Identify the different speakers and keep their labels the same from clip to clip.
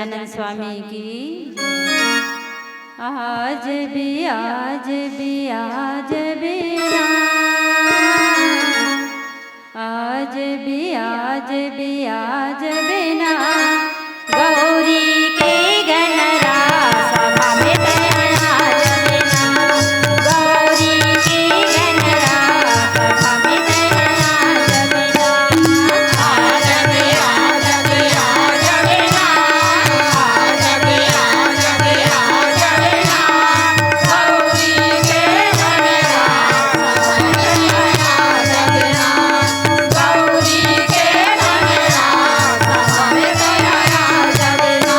Speaker 1: सच्चिदानंद स्वामी की आज भी आज भी आज भी आज भी आज भी आज भी ना गौरी के गणरा सभा में आज बिना गौरी के गणरा सभा में आज बिना आज भी आज भी आज बिना आज भी आज भी आज बिना गौरी के गणरा सभा में आज बिना गौरी के गणरा सभा में आज बिना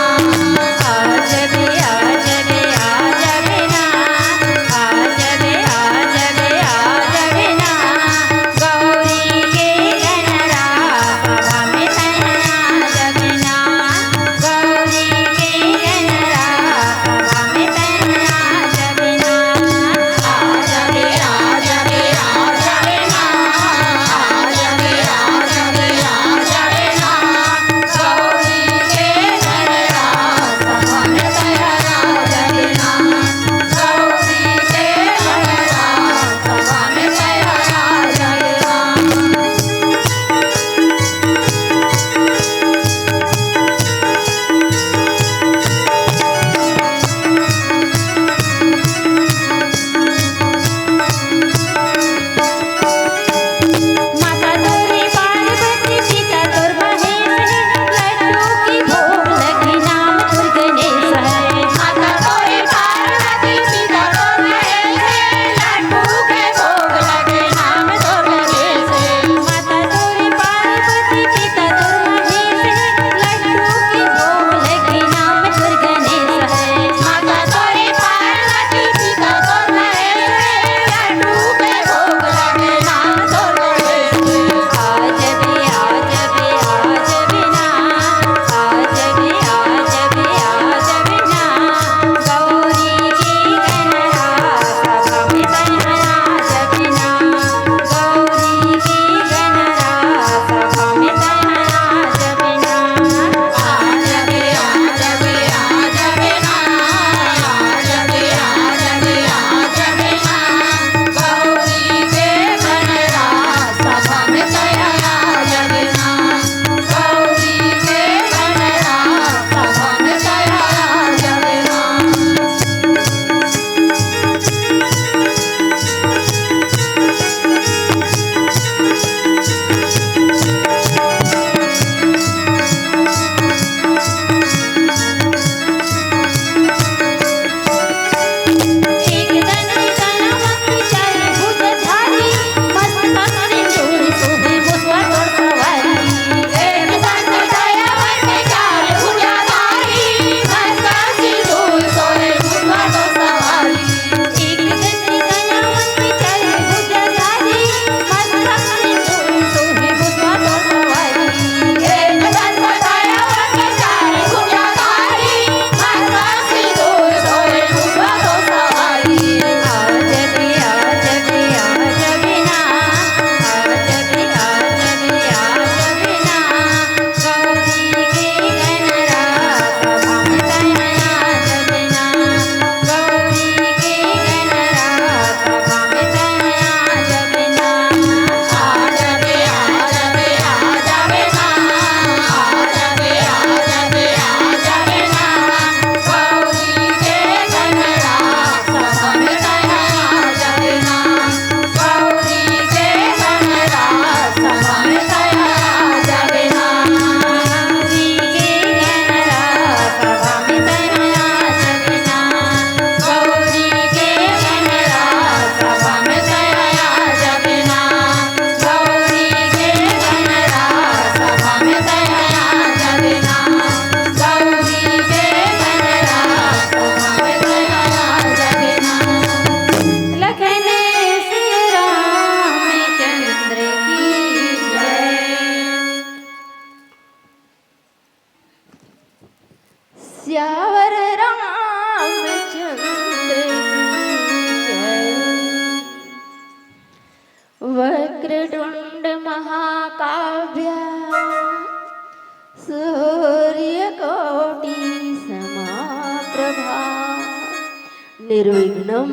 Speaker 2: निर्विघ्नं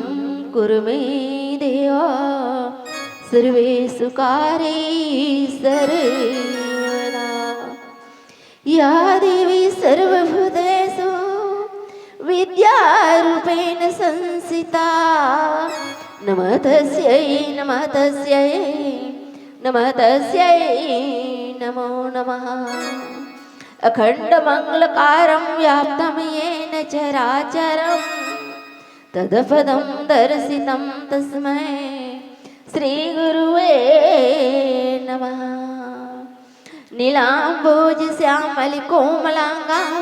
Speaker 2: कुरु मे देव सर्वेषु कार्येषु सर्वदा। या देवी सर्वभूतेषु विद्यारूपेण संस्थिता नमः तस्यै नमः तस्यै नमः तस्यै नमो नमः। अखण्डमङ्गलकारं व्याप्तं येन चराचरं तत्पदं दर्शितं तस्मै श्रीगुरुवे नमः। नीलाम्बोजश्यामलिकोमलाङ्गां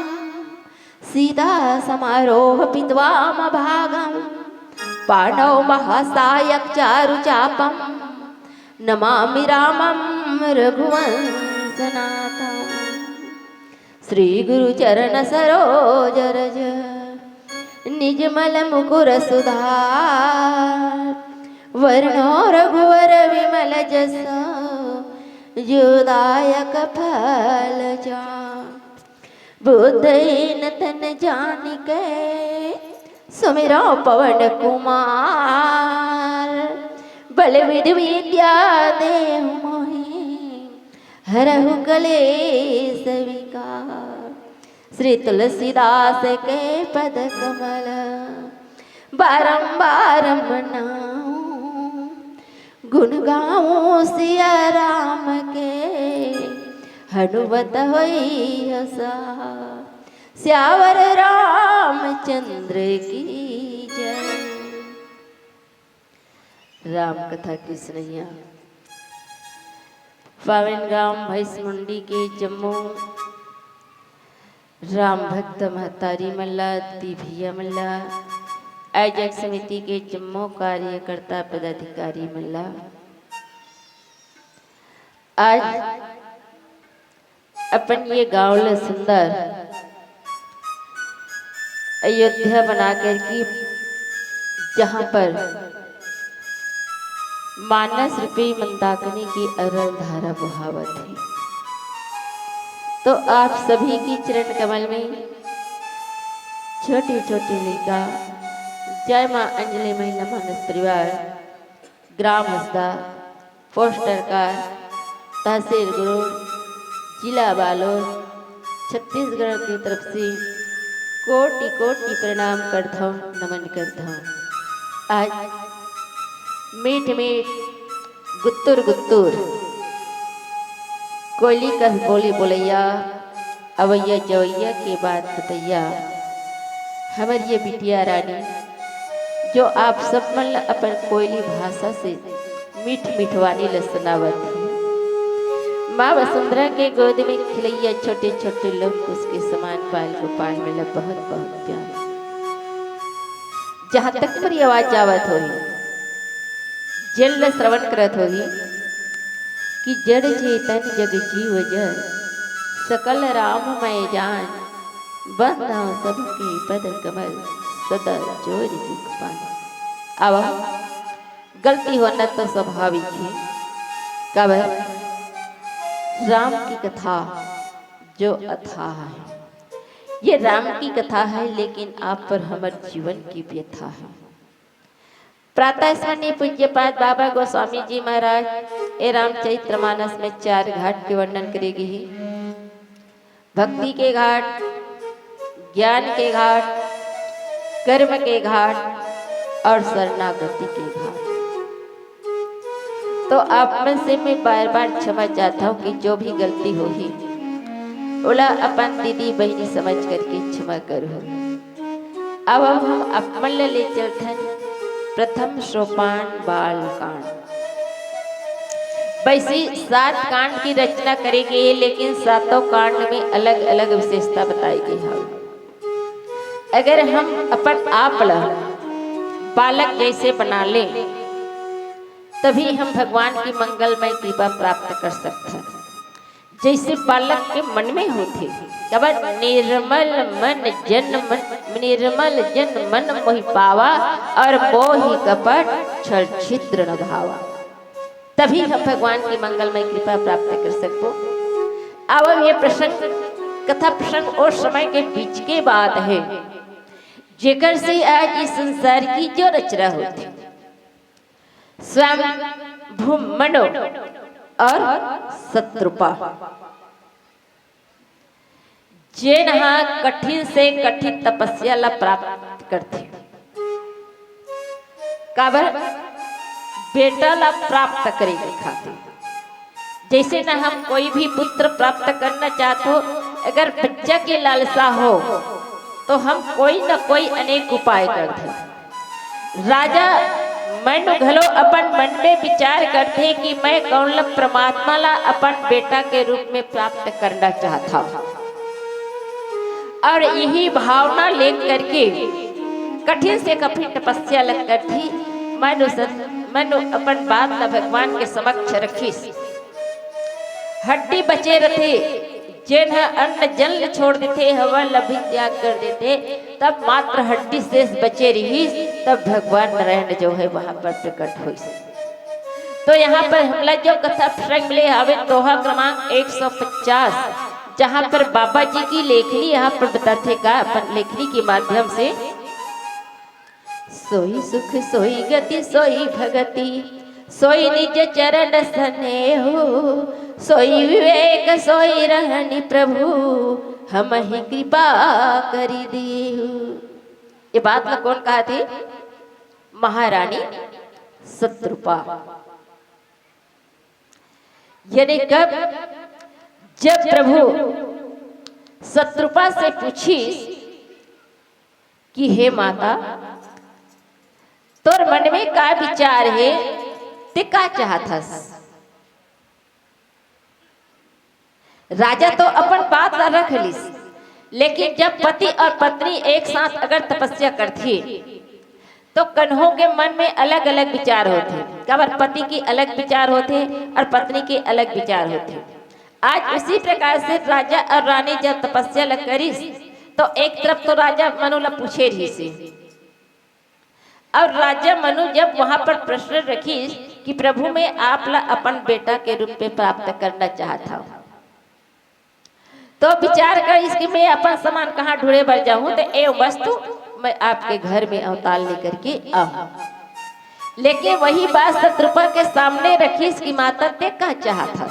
Speaker 2: सीतासमारोहपित्वामभागं पाणौ महासायकचारुचापं नमामि रामं रघुवंशनाथं। श्रीगुरुचरणसरोजरज निजमलमुकुरसुधार वर्णो रघुवर विमलजस जोदायक फलजा। बुद्धेन तन जानिके सुमिरो पवन कुमार बल विधि विद्या देहु मोहि हरहु कलेश विकार। श्री तुलसीदास के पद कमल बारंबार मनाऊं गुण गाऊं सिया राम के हनुमत होई हसा। श्यावर रामचंद्र की जय। राम कथा की सुनैया पावन गांव भैंसमुंडी के जम्मू राम भक्त महतारी मल्ला दिभिया मल्ला आयोजक समिति के जम्मू कार्यकर्ता पदाधिकारी मल्ला। आज अपन ये गांव ल सुंदर अयोध्या बनाकर की जहाँ पर मानस रूपी मंदाकिनी की अरल धारा बहावत है, तो आप सभी की चरण कमल में छोटी छोटी लिखा जय मां अंजलि महिला मानस परिवार ग्राम हसदा पोस्टरकार तहसील गुरु जिला बालोद छत्तीसगढ़ की तरफ से कोटि कोटि प्रणाम करता हूँ नमन करता हूँ। आज मीठ मीठ गुत्तुर गुत्तुर कोयली का बोली बोलैया अवैया जवैया के बाद बतैया हमारी ये बिटिया रानी जो आप सब मन अपन कोयली भाषा से मीठ मिठवानी लसनावत है। माँ वसुंधरा के गोद में खिलैया छोटे छोटे लोग उसके समान बाल गोपाल मिला बहुत बहुत प्यार। जहाँ तक मेरी आवाज आवत होगी जल श्रवण करत होगी कि जड़ चेतन जग जीव जर सकल राममय जान बंधा सबके पद कमल सदा जोर जुग पान। अब गलती होना तो स्वाभाविक है। कब राम की कथा जो अथाह है, ये राम की कथा है लेकिन आप पर हमारे जीवन की व्यथा है। प्रातः स्मरणीय पूज्यपाद बाबा गोस्वामी जी महाराज ए रामचरितमानस में 4 घाट के वर्णन करेगी ही। भक्ति के घाट, ज्ञान के घाट, कर्म के घाट और शरणागति के घाट। तो आप में से मैं बार बार क्षमा चाहता हूँ कि जो भी गलती होगी ओला अपन दीदी बहनी समझ करके क्षमा करो। अब हम अपन ले चलते हैं प्रथम सोपान बाल कांड। वैसे 7 कांड की रचना करेंगे लेकिन 7 कांड में अलग अलग विशेषता बताई गई है। अगर हम अपन आप बालक जैसे बना लें तभी हम भगवान की मंगलमय कृपा प्राप्त कर सकते हैं। जैसे बालक के मन में होते निर्मल जन मन मोहि पावा और मोहि कपट छल छिद्र न भावा। तभी हम भगवान की मंगलमय कृपा प्राप्त कर सकते। अब ये प्रसंग कथा प्रसंग और समय के बीच के बात है जेकर से आज इस संसार की जो रचना होती, स्वयं भूमंडो और शत्रुपा, जे नहा कठिन से कठिन तपस्या ला प्राप्त करते, काबर बेटा ला प्राप्त करेंगे खातिर। जैसे ना हम कोई भी पुत्र प्राप्त करना चाहते हो, अगर बच्चा की लालसा हो तो हम कोई न कोई अनेक उपाय करते। राजा मन घलो अपन मन में विचार करते कि मैं कौन परमात्मा ला अपन बेटा के रूप में प्राप्त करना चाहता हूँ, और यही भावना लेकर के कठिन से कठिन तपस्या लग करती। मनु अपन बात ला भगवान के समक्ष रखी। हड्डी बचे रहते, जेन अन्न जल छोड़ देते, हवा लभी त्याग कर देते, तब मात्र हड्डी शेष बचे रही। तब भगवान नारायण जो है वहां पर प्रकट हुई। तो यहाँ पर हमला जो कथा प्रसंग मिले आवे दोहा क्रमांक 150, जहाँ पर बाबा जी की लेखनी यहाँ पर बताते का अपन लेखनी के माध्यम से, सोई सुख सोई गति सोई भगति, सोई निज चरण स्नेहो, सोई विवेक सोई रहनी प्रभु, हम ही कृपा करी देहु। ये बात में कौन कहा थी? महारानी शत्रुपा। यानी कब? जब प्रभु शत्रुपा से पूछी कि हे माता, तोर मन में का विचार है, ते का चाहतस? राजा तो अपन बात रख लिस, लेकिन जब पति और पत्नी एक साथ अगर तपस्या करती तो कन्हों के मन में अलग अलग विचार होते। कबर पति की अलग विचार होते और पत्नी के अलग विचार होते। आज उसी प्रकार से राजा और रानी जब तपस्या लग करी तो एक तरफ तो राजा मनु ला पूछे रही से, और राजा मनु जब वहां पर प्रश्न रखी कि प्रभु मैं आप ला अपन बेटा के रूप में प्राप्त करना चाहता हूँ, तो विचार कर इसकी मैं अपन सामान कहाँ ढूंढे बर जाऊं, तो ए वस्तु मैं आपके घर में अवतार लेकर के आऊं। लेकिन वही बात शत्रुपा के सामने रखी इसकी माता ते क्या चाहता।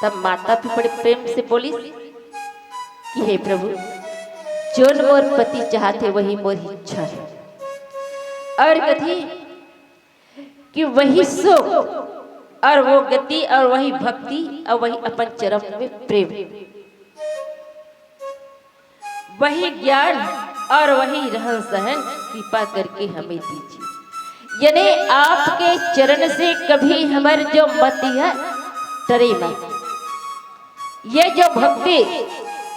Speaker 2: तब माता भी बड़े प्रेम से बोली कि हे प्रभु, जोन मोर पति चाहते वही मोर इच्छा है, और कथी कि वही सुख और वो गति और वही भक्ति और वही अपन चरण में प्रेम, वही ज्ञान और वही रहन सहन कृपा करके हमें दीजिए। यानी आपके चरण से कभी हमारे जो मति है डरे मत। ये जो भक्ति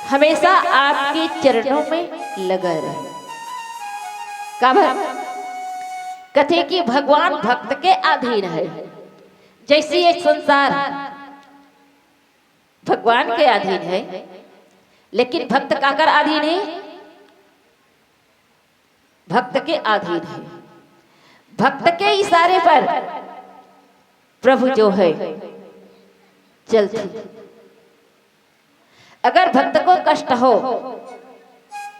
Speaker 2: हमेशा आपके चरणों में लगा रहे। कब कथे कि भगवान भक्त के अधीन है, जैसे ये संसार भगवान के अधीन है, लेकिन भक्त काकर अधीन है? भक्त के अधीन है। भक्त के इशारे पर प्रभु जो है चलते। अगर भक्त को कष्ट हो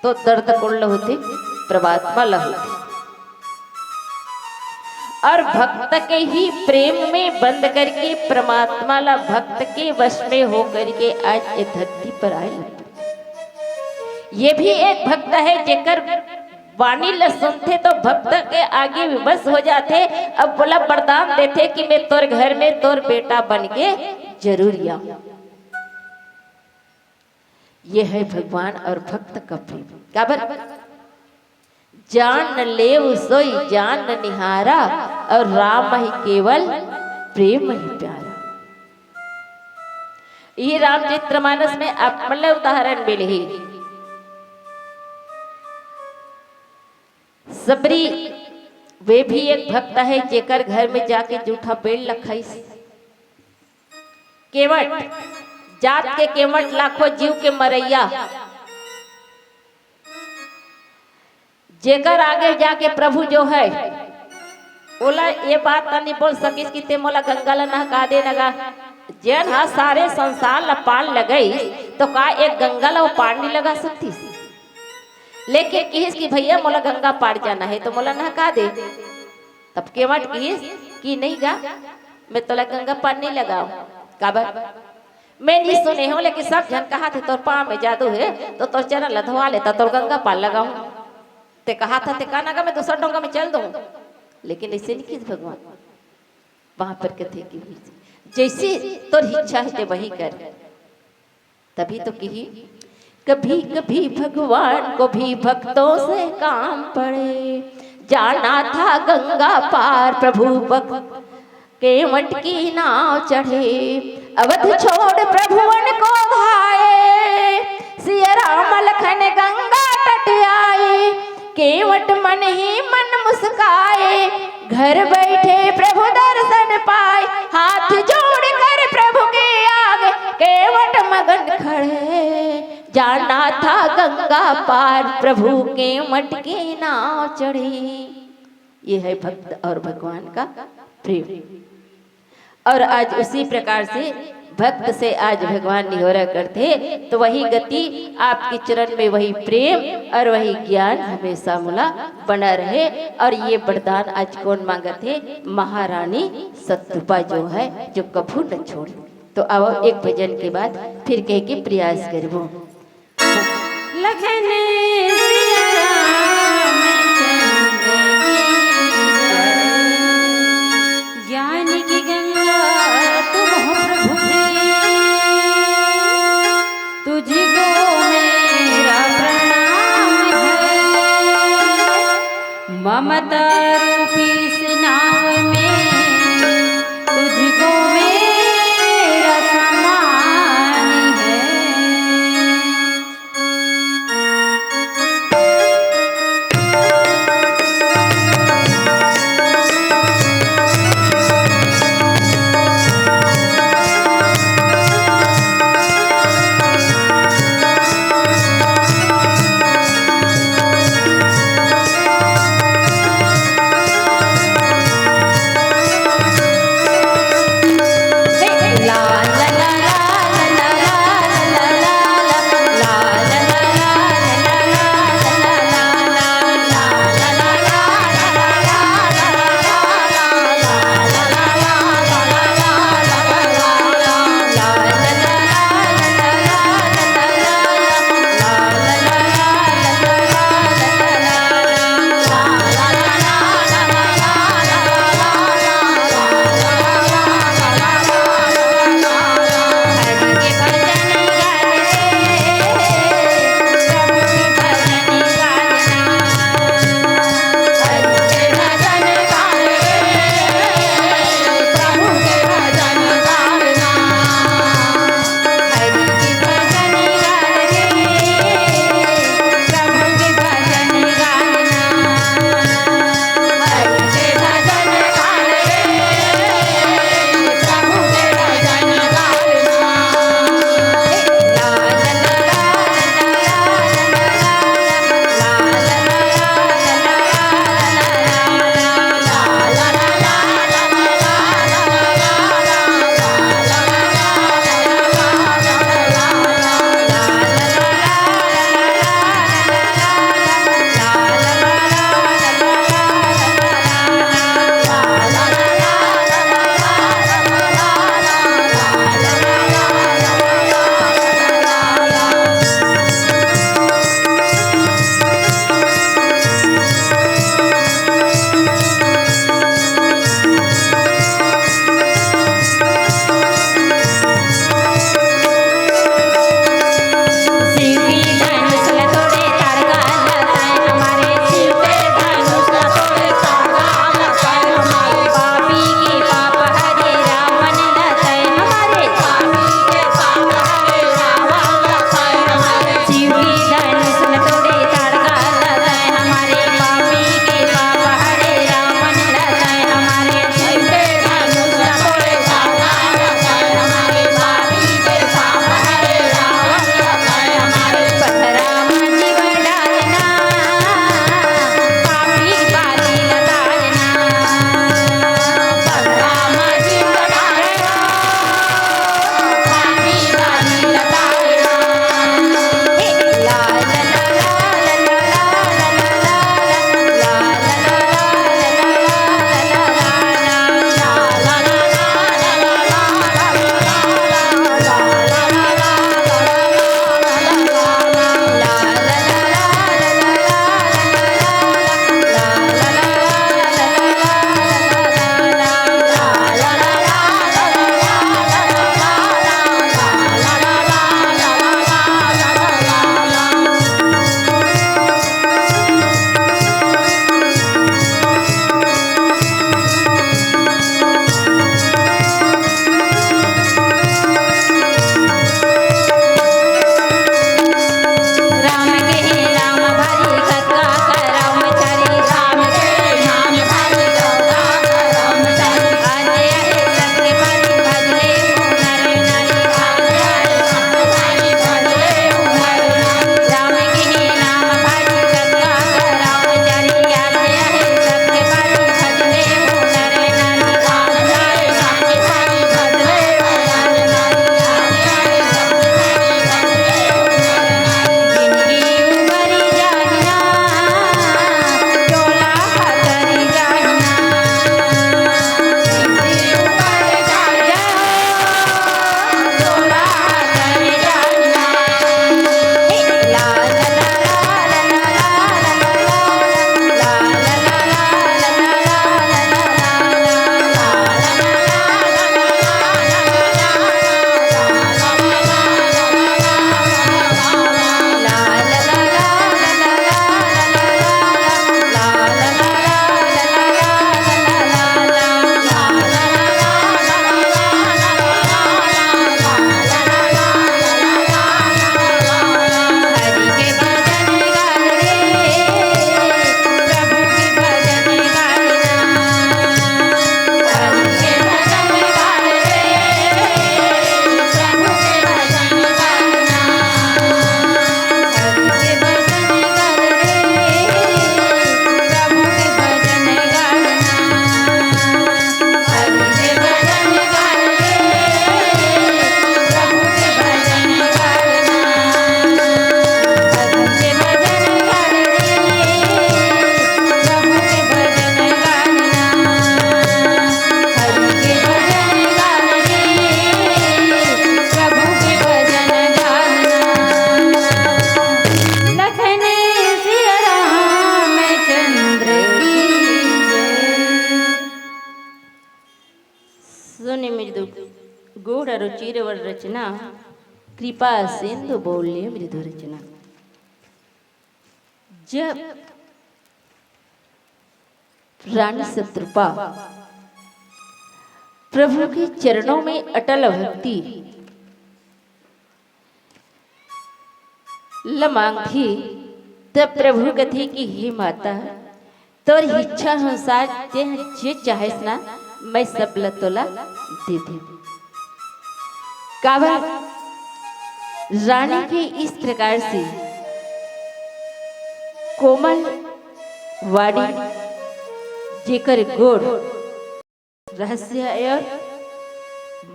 Speaker 2: तो दर्द कुल होते प्रभात्मा होते, और भक्त के ही प्रेम में बंद करके परमात्मा ला भक्त के वश में हो करके आज ये धरती पर आए। ये भी एक भक्त है जेकर वाणी ल सुनते तो भक्त के आगे विवश हो जाते। अब बोला वरदान देते कि मैं तोर घर में तोर बेटा बन के जरूर आऊं। ये है भगवान और भक्त का प्रेम। काबर जान ले सोई जान निहारा, और राम ही केवल प्रेम ही प्यारा। ये रामचरितमानस में आप मतलब उदाहरण मिले ही। सबरी वे भी एक भक्त है जेकर घर में जाके जूठा पेड़ लखाई। केवट जात के केवट लाखों जीव के मरैया, जेकर आगे जाके प्रभु जो है बोला ये बात नहीं बोल सकिस कि ते मोला गंगा ला नहका दे लगा। जन हा सारे संसार ला पार लगई तो का एक गंगा ला पार नहीं लगा सकती। लेकिन किस की भैया मोला गंगा पार जाना है तो मोला नहका दे। तब केवट किस की नहीं गा, मैं तोला गंगा पार नहीं लगाऊ। काबर मैं नहीं सुने हूँ, लेकिन सब जन कहा थे तोर पाँव में जादू है तो तोर चरण लधवा लेता तोर गंगा पार लगाऊ। ते कहा था ते कहना का मैं दूसरा डोंगा में चल दूँ, लेकिन ऐसे नहीं किस भगवान वहां पर कथे की जैसी तोर इच्छा है ते वही कर। तभी तो कही कभी कभी भगवान को भी भक्तों से काम पड़े, जाना था गंगा पार प्रभु भक्त केवट की नाव चढ़े। अवध छोड़ प्रभुवन को धाये, सिया राम लखन गंगा तट आए। केवट मन ही मन मुस्काए, घर बैठे प्रभु दर्शन पाए। हाथ जोड़ कर प्रभु के आगे केवट मगन खड़े, जाना था गंगा पार प्रभु केवट की नाव चढ़े। ये है भक्त और भगवान का प्रेम। और आज उसी प्रकार से भक्त से आज भगवान निहोरा करते, तो वही गति आपके चरण में वही प्रेम और वही ज्ञान हमेशा मुला बना रहे। और ये वरदान आज कौन मांगत है? महारानी सतरूपा जो है, जो कभू न छोड़। तो आओ एक भजन के बाद फिर कह के प्रयास करबो।
Speaker 1: लखन सिया राम ज्ञान की गंगा तुम हो प्रभु तुझको मेरा प्रणाम है। ममता रूपी इस नाव में तुझको मेरा सम्मान है।
Speaker 2: गूढ़ रुचिर वर रचना कृपा सिंधु बोले मृदु रचना। जब रानी शत्रुपा प्रभु के चरणों में अटल भक्ति लमांग थी, तब प्रभु कथी की हे माता तोर इच्छा अनुसार जे चाहे ना मैं सब लतोला दे दे। काबर रानी के इस प्रकार से कोमल वाड़ी जेकर गोड़ रहस्य और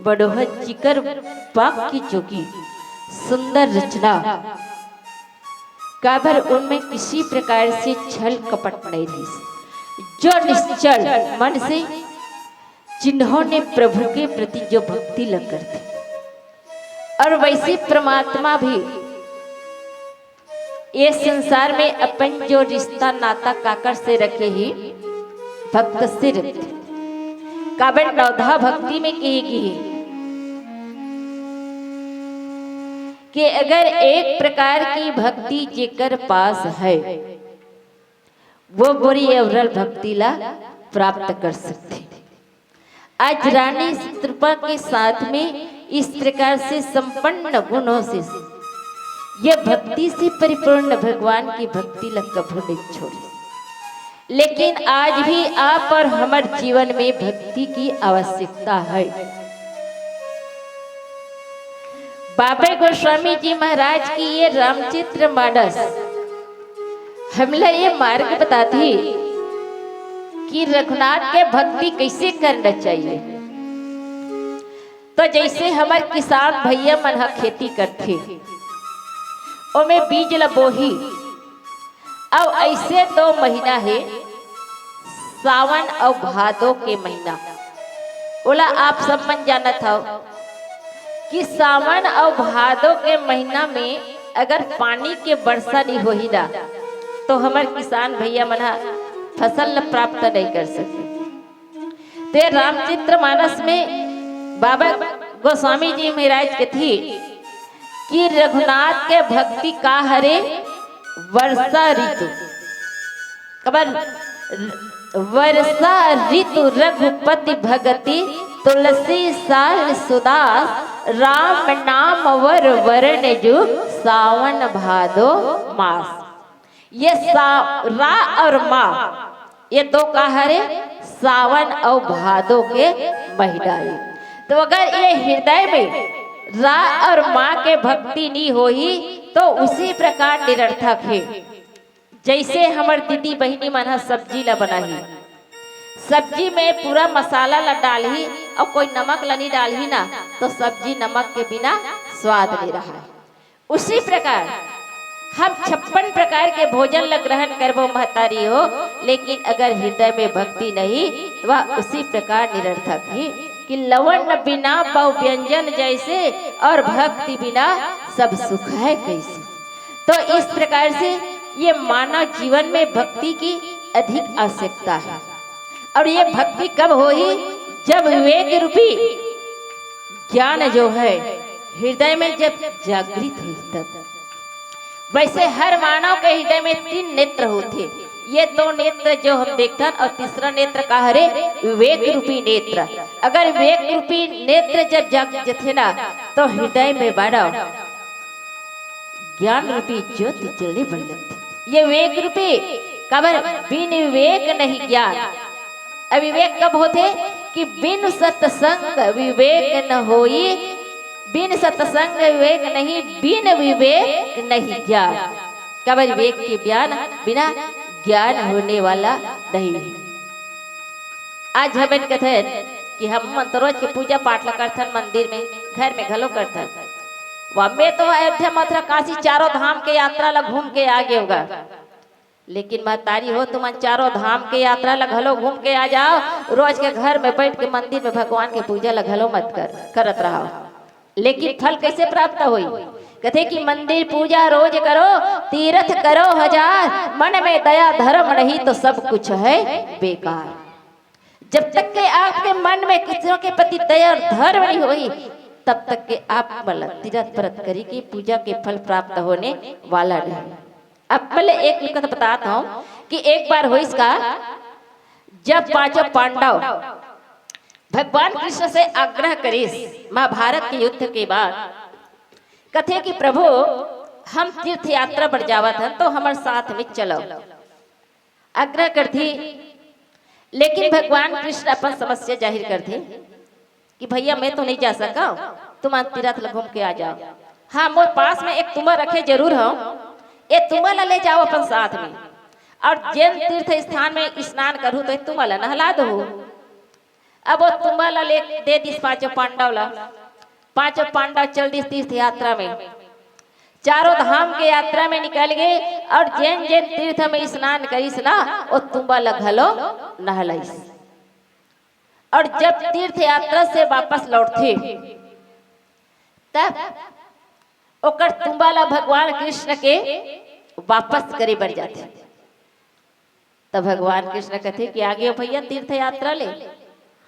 Speaker 2: बड़ोह जिकर पाक की चौकी सुंदर रचना काबर उनमें किसी प्रकार से छल कपट नहीं थी, जो निश्चल मन से जिन्होंने प्रभु के प्रति जो भक्ति लग कर थी, और वैसे परमात्मा भी ये संसार में अपन जो रिश्ता नाता काकर से रखे ही भक्त से रखते काबर नवधा भक्ति में कहेगी कि अगर एक प्रकार की भक्ति जेकर पास है वो बुरी अवरल भक्ति ला प्राप्त कर सकते। आज रानी शत्रुपा के साथ में इस प्रकार से संपन्न गुणों से यह भक्ति से परिपूर्ण भगवान की भक्ति ला कभी नहीं छोड़े। लेकिन आज भी आप और हमारे जीवन में भक्ति की आवश्यकता है। बाबा गोस्वामी जी महाराज की ये रामचरित्र मानस हमला ये मार्ग बताती कि रघुनाथ के भक्ति कैसे करना चाहिए। तो जैसे हमारे किसान भैया मन खेती करते ओमे बीज लबोही, अब ऐसे 2 महीना है सावन और भादो के महीना। बोला आप सब मन जाना था कि सावन और भादो के महीना में अगर पानी के वर्षा नहीं होही ना तो हमारे किसान भैया मना फसल प्राप्त नहीं कर सकते। ते रामचरित्र मानस में बाबा गोस्वामी जी महाराज के थी कि रघुनाथ के भक्ति का हरे वर्षा ऋतु कबर वर्षा ऋतु रघुपति भगति तुलसी साल सुदास राम नाम वर वरण जो सावन भादो मास। ये रा और मा ये 2 का हरे सावन और भादो के महीना है। तो अगर ये हृदय में रा और माँ के भक्ति नहीं होही तो उसी प्रकार निरर्थक है। जैसे हमार दीदी बहिनी मन सब्जी ला बनाही, सब्जी में पूरा मसाला ला डालही और कोई नमक ला नहीं डालही ना तो सब्जी नमक के बिना स्वाद नहीं रहा है। उसी प्रकार हम 56 प्रकार के भोजन ला ग्रहण करबो महतारी हो, लेकिन अगर हृदय में भक्ति नहीं तो वह उसी प्रकार निरर्थक है कि लवण बिना बहु व्यंजन जैसे और भक्ति बिना सब सुख है कैसे। तो इस प्रकार से ये मानव जीवन में भक्ति की अधिक आवश्यकता है। और ये भक्ति कब होगी? जब विवेक रूपी ज्ञान जो है हृदय में जब जागृत हुई तब। वैसे हर मानव के हृदय में 3 नेत्र होते, ये 2 नेत्र जो हम देखते हैं और तीसरा नेत्र का हरे विवेक रूपी नेत्र। अगर विवेक रूपी नेत्र जब जाग जथे ना तो हृदय में बड़ा ज्ञान रूपी ज्योति जलने बढ़ लगती। ये विवेक रूपी कबर बिन विवेक नहीं ज्ञान। अविवेक कब होते कि बिन सत्संग विवेक न होई, बिन सत्संग विवेक नहीं, बिन विवेक नहीं ज्ञान। कबर विवेक के ज्ञान बिना ज्ञान होने वाला नहीं है। आज हमें कहते कि हम रोज की पूजा पाठ करथन मंदिर में, घर में घलो करथन। मैं तो अयोध्या मथुरा काशी चारों धाम के यात्रा ला घूम के आ गए होगा, लेकिन महतारी हो तुम चारों धाम के यात्रा ला घलो घूम के आ जाओ, रोज के घर में बैठ के मंदिर में भगवान के पूजा ला घलो मत करत रहो, लेकिन फल कैसे प्राप्त होई? कहते कि मंदिर पूजा रोज करो, तीर्थ करो 1000, मन में दया धर्म नहीं तो सब कुछ है बेकार। जब तक के आपके मन में किसी के प्रति दया और धर्म नहीं होई तब तक के आप मतलब तीर्थ व्रत करी की पूजा के फल प्राप्त होने वाला नहीं। अब पहले एक लिखत बताता हूँ कि एक बार हो इसका, जब पांचों पांडव भगवान कृष्ण से आग्रह करीस महाभारत के युद्ध के बाद, कथे कि प्रभु हम तीर्थ यात्रा पर जावत हैं तो हमारे साथ में चलो, आग्रह करती। लेकिन भगवान कृष्ण अपन समस्या जाहिर कर थे कि भैया मैं तो नहीं जा सका, तुम तीर्थ घूम के आ जाओ। हाँ मोर पास में एक तुम्हें रखे जरूर हो, ये तुम्हें ले जाओ अपन साथ में, और जैन तीर्थ स्थान में स्नान करूँ तो तुम्हें नहला दो। अब वो तुम्हें ले दे दिस पांचों पांडव ला, पांचों पांडव चल दिस तीर्थ यात्रा में, चारों धाम के यात्रा में निकल गए और जैन जैन तीर्थ में स्नान करीस ना वो तुम्बा लगलो नहलाइस। और जब तीर्थ यात्रा से वापस लौटते तब ओकर तुम्बा ला भगवान कृष्ण के वापस करे बढ़ जाते। तब भगवान कृष्ण कहते कि आगे हो भैया तीर्थ यात्रा ले।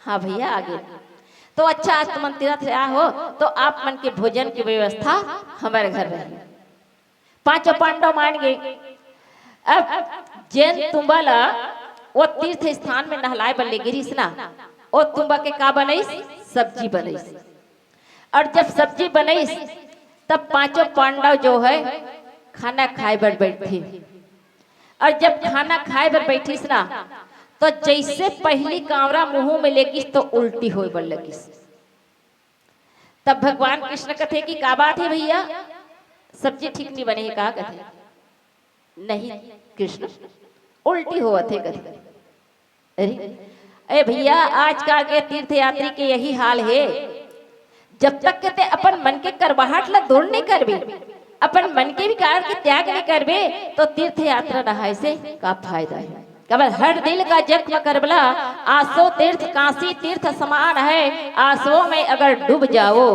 Speaker 2: हाँ भैया आगे। तो अच्छा आज तुम तीर्थ आया हो तो आप मन के भोजन की व्यवस्था हमारे घर रही। पांचों पांडव मान गए। अब जैन तुम्बाला वो तीर्थ स्थान में नहलाए बल्ले गिरीस ना, वो तुम्बा के का बनईस, सब्जी बनईस। और जब सब्जी बनईस तब पांचों पांडव जो है खाना खाए बर बैठे। और जब खाना खाए बर बैठीस ना तो जैसे पहली कांवरा मुंह में लेगिस तो उल्टी होए बर लगिस। तब भगवान कृष्ण कथे कि का बात है भैया, सब्जी ठीक नहीं बने है, का कथे? नहीं कृष्ण उल्टी हुआ थे कथे। अरे भैया आजकल के तीर्थ यात्री के यही हाल है, जब तक कहते अपन मन के करवाहट ला दूर नहीं करबे, अपन मन के विकार के त्याग नहीं करबे तो तीर्थ यात्रा रहाय से का फायदा है। केवल हर दिल का जख्म करबला, आसो तीर्थ काशी तीर्थ समान है, आसो में अगर डूब जाओ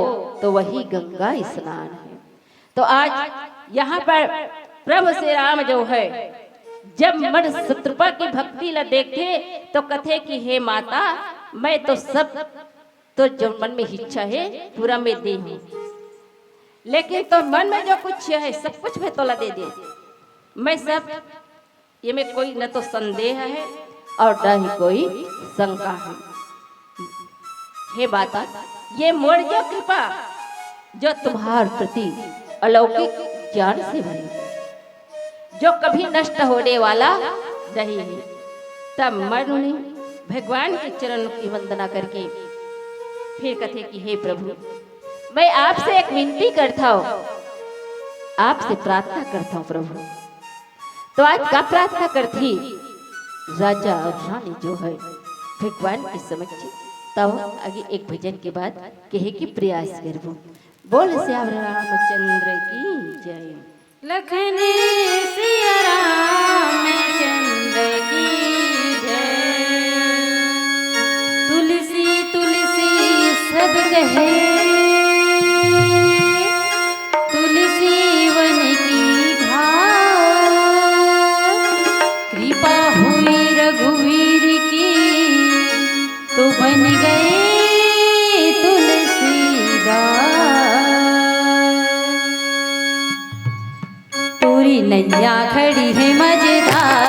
Speaker 2: तो वही गंगा स्नान है। तो आज यहाँ पर प्रभु श्री राम जो है जब मन शत्रुपा की भक्ति ला देखे तो कथे कि हे माता मैं तो सब तो जो मन में इच्छा है पूरा मैं दे हूँ, लेकिन तो मन में जो कुछ है सब कुछ मैं तोला दे दे। मैं सब ये में कोई न तो संदेह है और न ही कोई शंका है। हे माता ये मोर जो कृपा जो तुम्हारे प्रति अलौकिक ज्ञान से भरी, जो कभी नष्ट होने वाला नहीं है। तब मैंने भगवान के चरण की वंदना करके फिर कथे कि हे प्रभु मैं आपसे एक विनती करता हूँ, आपसे प्रार्थना करता हूँ प्रभु। तो आज का प्रार्थना करती राजा और रानी जो है भगवान के समक्ष, तब आगे एक भजन के बाद कहे कि प्रयास करबो। बोल श्याम रामचंद्र की जय।
Speaker 1: लखन सिया रामचंद्र की जय। तुलसी तुलसी सब कहे, तुलसी वन की घाव। कृपा हुई रघुवीर की तो बन गए तुलसीदास। नैया खड़ी है मजेदार,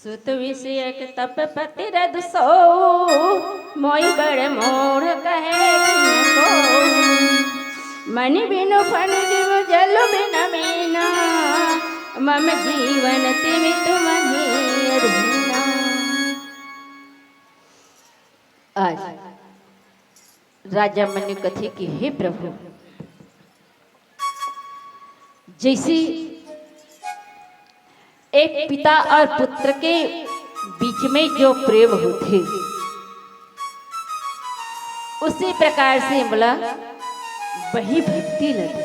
Speaker 2: सुत विषयक तप पति रद सो मोई बड़ मोड़ कहे को मन बिनु फन जीव जल बिन मीना मम जीवन तिमि तुम अधीना। आज राजा मनु कथे कि हे प्रभु, जैसे एक पिता और पुत्र के बीच में जो प्रेम होते, उसी प्रकार से बोला वही भक्ति लगी।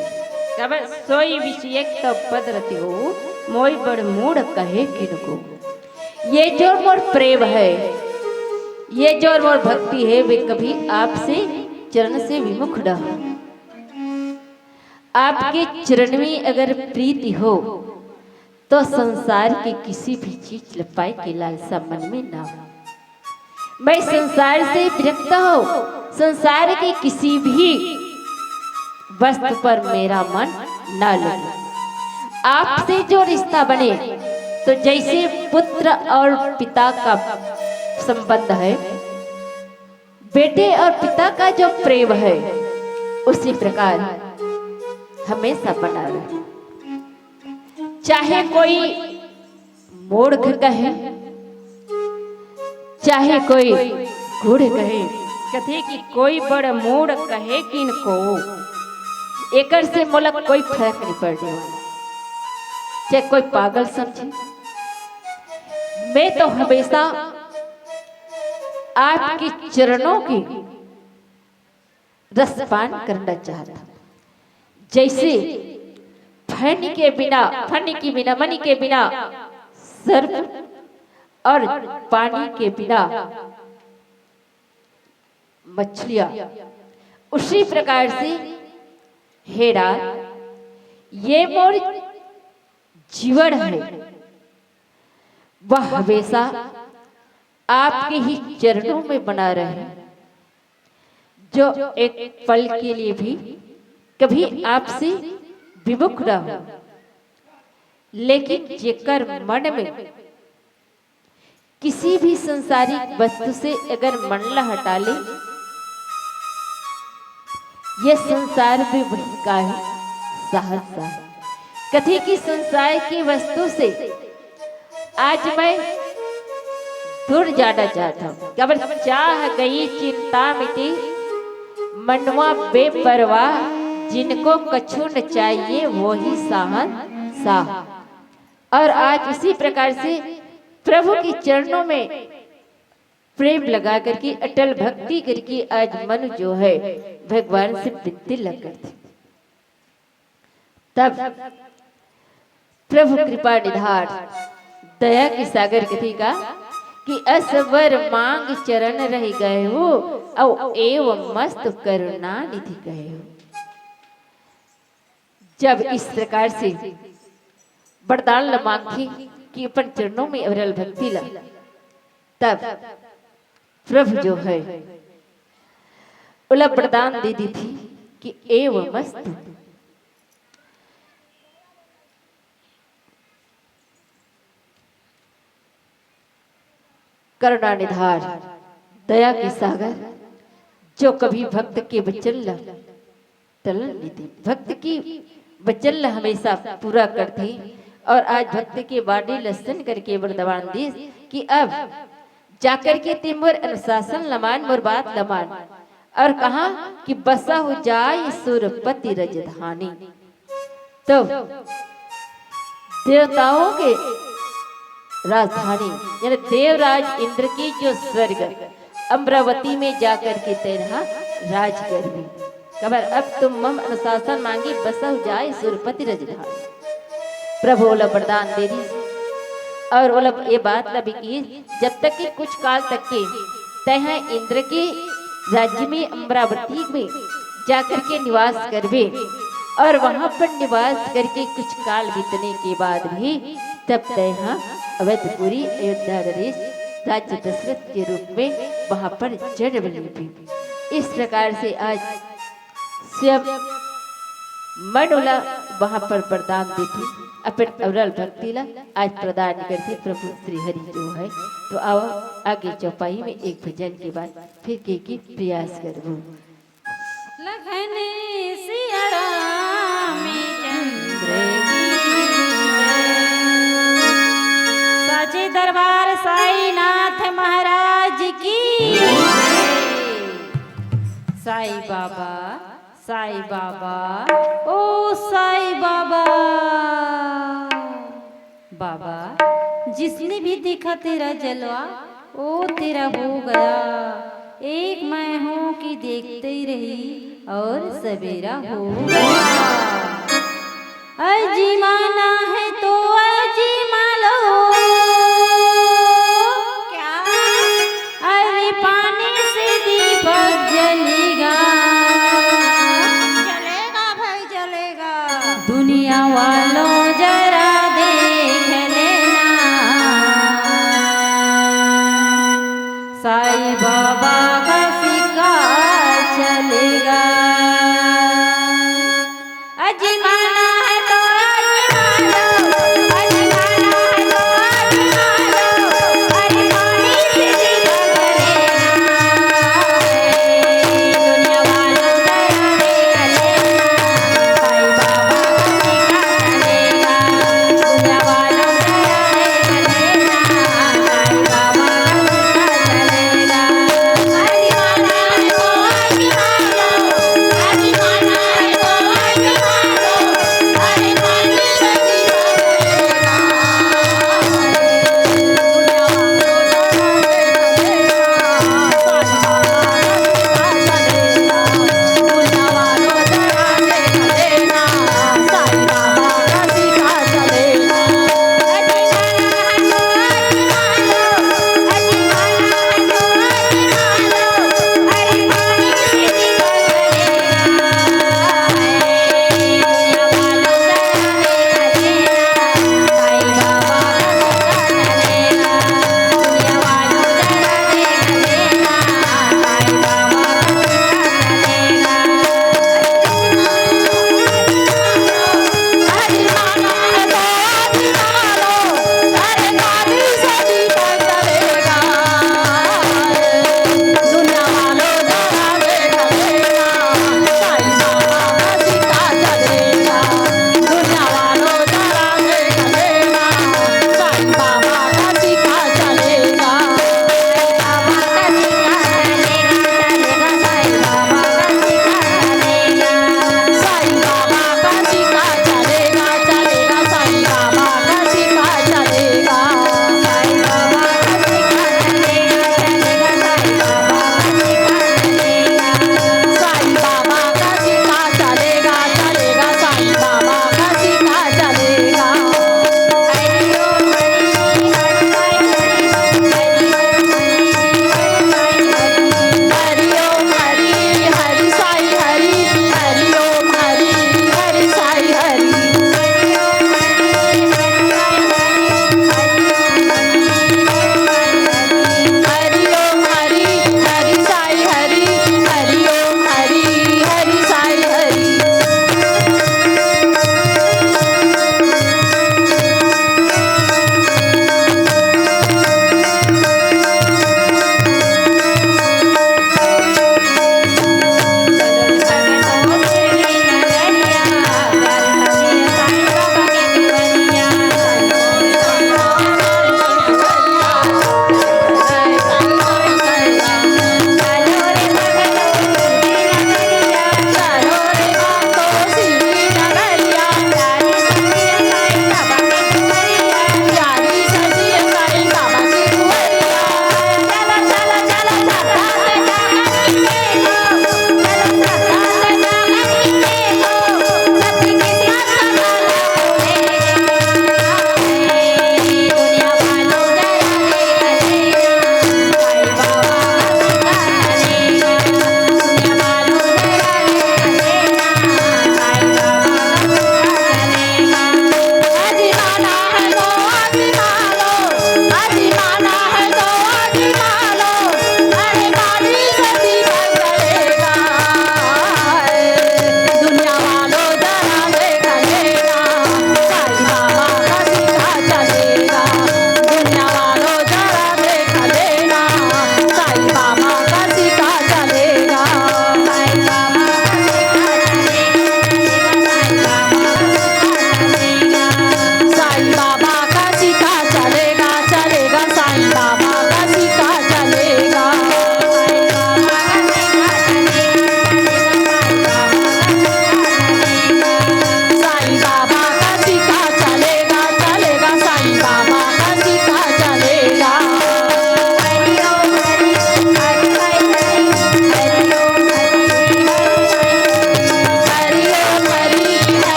Speaker 2: कब सोई विषय तब पद रति हो मोई बड़ मूड कहे किनको। ये जो मोर प्रेम है, ये जो मोर भक्ति है, वे कभी आपसे चरण से विमुख न हो। आपके चरण में अगर प्रीति हो तो संसार की किसी भी चीज लपाई की लालसा मन में ना हो। मैं संसार से विरक्त हो, संसार के किसी भी वस्तु पर मेरा मन ना लगे। आपसे जो रिश्ता बने तो जैसे पुत्र और पिता का संबंध है, बेटे और पिता का जो प्रेम है, उसी प्रकार हमेशा बना रहे। चाहे कोई मूर्ख कहे, चाहे कोई गुड़ कहे, कथे कि कोई बड़ मूड़ कहे किनको, एकर से मोलक कोई फर्क नहीं पड़ने वाला। चाहे कोई पागल समझे, मैं तो हमेशा आपके चरणों की रसपान करना चाहता। जैसे फन के बिना, फन के बिना, मणि के बिना सर्प और पानी के बिना मछलियां, उसी प्रकार से हे रात, ये मोर जीवन है, वह हमेशा आपके ही चरणों में बना रहे, जो एक पल के लिए भी कभी आपसे विमुख न हो। लेकिन जेकर मन में किसी भी संसारिक वस्तु से अगर मन ला हटा ले, ये संसार भी वही का है सहसा। कथे की संसार की वस्तु से आज मैं दूर जाना चाहता हूँ। कबर चाह गई चिंता मिटी मनवा बेपरवाह, जिनको कछु न चाहिए वो ही साहस। और आज इसी प्रकार से प्रभु के चरणों में प्रेम लगा करके, अटल भक्ति करके आज मन जो है भगवान से प्रीति लग करती। तब प्रभु कृपा निधार दया की सागर कथी का कि असवर मांग चरण रह गए हो, औ एवं मस्त करुणा निधि गए हो। जब इस प्रकार से वरदान मांगी कि अपन चरणों में अविरल भक्ति ला, तब प्रभु जो है उलट वरदान दे दी थी कि एवं मस्त करुणा निधार दया के सागर, जो कभी भक्त के वचन टलन नहीं दी, भक्त की वचन हमेशा पूरा करती। और आज भक्त के बाड़ी लसन करके वरदान दी कि अब जाकर के तिमोर अनुशासन लमान मोर बात लमान, और कहा कि बसा हो जाए सुरपति रजधानी। तो देवताओं के राजधानी यानी देवराज इंद्र की जो स्वर्ग अमरावती में जाकर के तेरा राज कर भी। कबर अब तुम मम अनुशासन मांगी, बसा जाए सुरपति रजधानी। प्रभु ओला वरदान दे दी और ओला ये बात लभी की जब तक कि कुछ काल तक के तह इंद्र के राज्य में अमरावती में जाकर के निवास करवे, और वहां पर निवास करके कुछ काल बीतने के बाद भी तब तह अवधपुरी अयोध्या नरेश राज्य दशरथ के रूप में वहां पर जन्म ली। इस प्रकार से आज स्वयं मनोला वहां पर वरदान दी थी अपन अवरल भक्ति ला आज प्रदान करते प्रभु श्री हरि जो है। तो आओ आगे चौपाई में एक भजन के बाद फिर के प्रयास करूँ।
Speaker 1: लखन सिया राम चंद्र की जय। साचे दरबार साईनाथ महाराज की जय। साई बाबा, साई बाबा, ओ साई बाबा। बाबा जिसने भी देखा तेरा जलवा ओ तेरा हो गया। एक मैं हूँ कि देखते ही रही और सवेरा हो गया। अजीमाना है तो अजीमा लो। क्या? अरे पानी से दीपक जलेगा। जलेगा भाई जलेगा। दुनिया वालों जरा देख लेना। साई बाबा का सिक्का चलेगा। अजमाना है तो अजमा लो।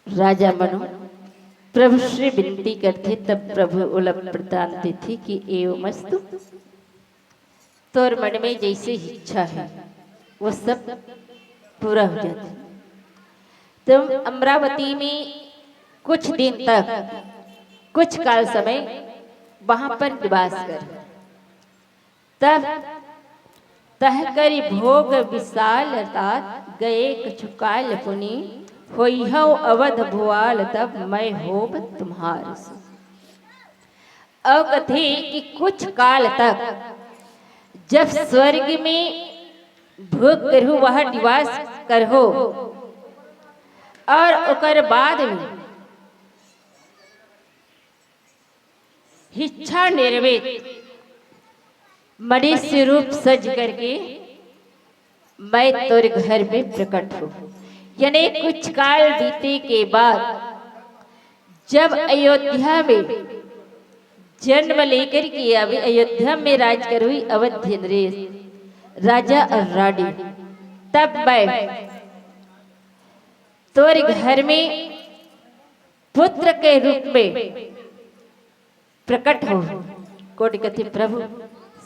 Speaker 2: राजा मनु प्रभु श्री विनती करते, तब प्रभु उलप प्रदान देते कि एवं मस्तु, तोर मन में जैसे इच्छा है वो सब पूरा हो जाता। तुम अमरावती में कुछ दिन तक, कुछ काल समय वहां पर निवास कर, तब तह करी भोग विशाल अर्थात गए कछुकाल पुनि होई हो अवध भुआल, तब मैं होब तुम्हारे सो। अब कथे कि कुछ काल तक जब स्वर्ग में भोग करहु वह निवास करहो, और ओकर बाद में इच्छा निर्वेद मनुष्य रूप सज करके मैं तोरे घर में प्रकट हूँ। यानी कुछ काल बीते के बाद जब अयोध्या में जन्म लेकर के अयोध्या में राज कर हुई अवध नरेश राजा और रानी, तब मैं तोरे घर में पुत्र के रूप में प्रकट हो। कोटि कथि प्रभु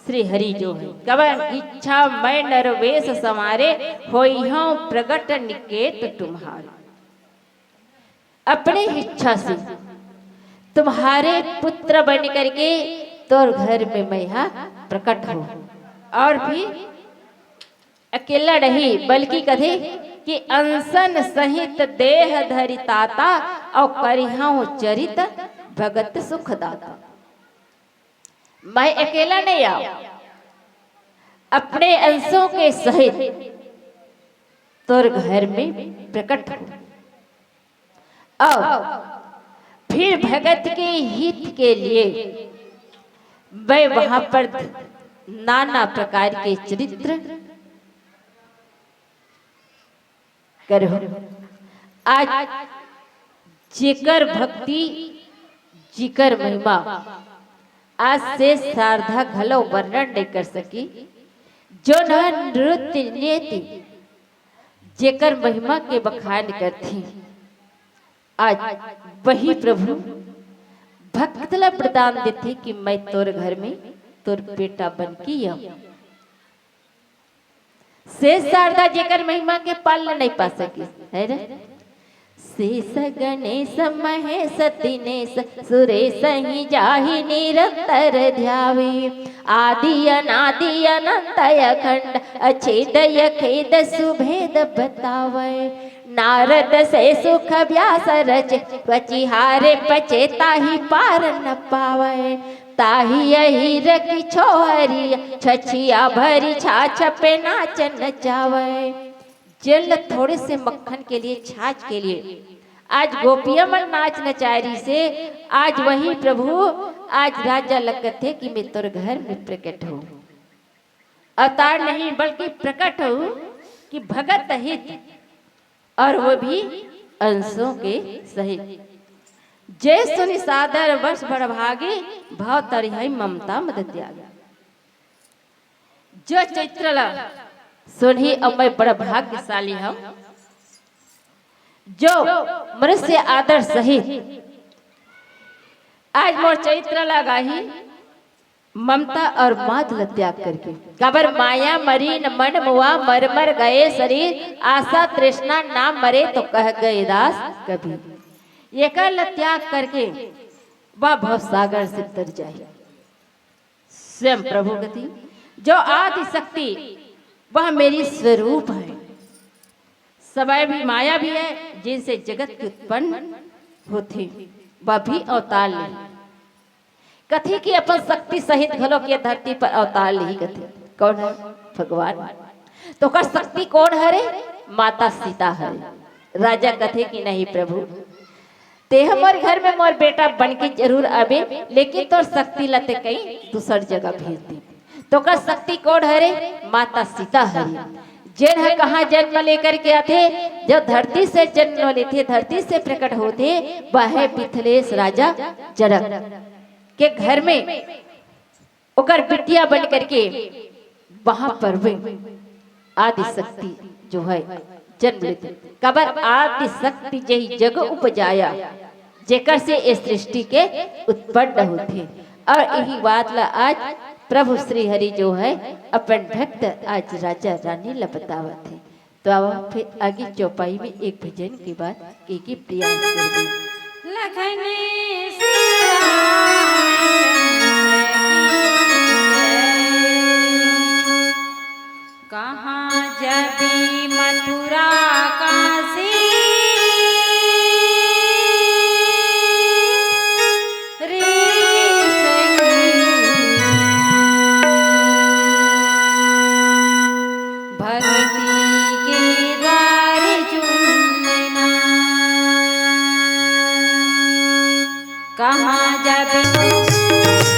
Speaker 2: श्री हरि जो है कवन इच्छा मैं नरवेश समारे होई हूं प्रकट निकेत तुम्हारे। अपने इच्छा से तुम्हारे पुत्र बन करके तोर घर में मैं यहाँ प्रकट हूँ, और भी अकेला नहीं बल्कि कहे कि अंसन सहित देह धरिताता और करिहूं चरित भगत सुखदाता। मैं अकेला नहीं आऊ, अपने अंशों के सहित तोर घर में प्रकट हूं, और फिर भगत के हित के लिए मैं वहां पर नाना प्रकार के चरित्र करो। आज जेकर भक्ति जिकर महिमा आज से शारदा घलो वर्णन नहीं कर सकी, जो न नृत्य नेति जेकर महिमा के बखान करती, आज वही प्रभु भक्तला प्रदान देते कि मैं तोर घर में तोर बेटा बन की से शारदा जेकर महिमा के पालन नहीं पा सकी है रे। शेष गणेश महेश दिनेश सुरेश ही जाहि निरंतर ध्यावी, आदि अनादि अनंत अखंड अछेदय खेद सुभेद बतावे। नारद से सुख व्यास रच पचिहारे पचेता ही पार न पावे, ताही यही रखी छोहरी छछिया भरी छाछ पे नाच नचावे। जल थोड़े से मक्खन के लिए छाछ के लिए आज गोपिया मन नाच नचारी से आज वही प्रभु आज राजा लगत थे कि मैं तोर घर में प्रकट हूँ। अवतार नहीं बल्कि प्रकट हूँ कि भगत हित और वो भी अंशों के सहित। जय सुनि सादर वर्ष बड़ भागे भाव तरिहाई ममता मद त्याग। जो चैत्रला सुनी अब मैं बड़ा भाग्यशाली हूँ, जो मनुष्य आदर सहित आज मोर चैत्र लगा ही ममता और मातल त्याग करके। कबर माया मरी न मन मुआ मर मर गए शरीर, आशा तृष्णा ना मरे तो कह गए दास कभी। ये कल त्याग करके वह भव सागर से तर जाए। स्वयं प्रभु गति जो आदि शक्ति वह मेरी स्वरूप है, समय भी माया भी है जिनसे जगत की उत्पन्न होते, वह भी अवतार नहीं। कथी की अपन शक्ति सहित घलो के धरती पर अवतार नहीं कथे। कौन है? भगवान। तो का शक्ति कौन है रे? माता सीता है। राजा कथे कि नहीं प्रभु ते हमारे घर में मोर बेटा बन के जरूर आवे, लेकिन तो शक्ति लते कहीं दूसर जगह भेज दी। तो का शक्ति कौन है रे? माता सीता है। जिन है कहाँ जन्म लेकर के आते, जब धरती से जन्म लेते धरती से प्रकट होते, वह है मिथिलेश राजा जनक के घर में ओकर बिटिया बन करके वहां पर वे आदि शक्ति जो है जन्म लेते कबर आदि शक्ति जही जग उपजाया जेकर से इस सृष्टि के उत्पन्न होते और यही बात ला आज प्रभु श्री हरि जो है अपन भक्त आज राजा रानी ला बतावत है। तो अब फिर आगे चौपाई में एक भजन की बात की प्रिया
Speaker 1: लखन कहाँ जबी मथुरा काशी रे भक्ति के द्वार चुनना कहाँ जबी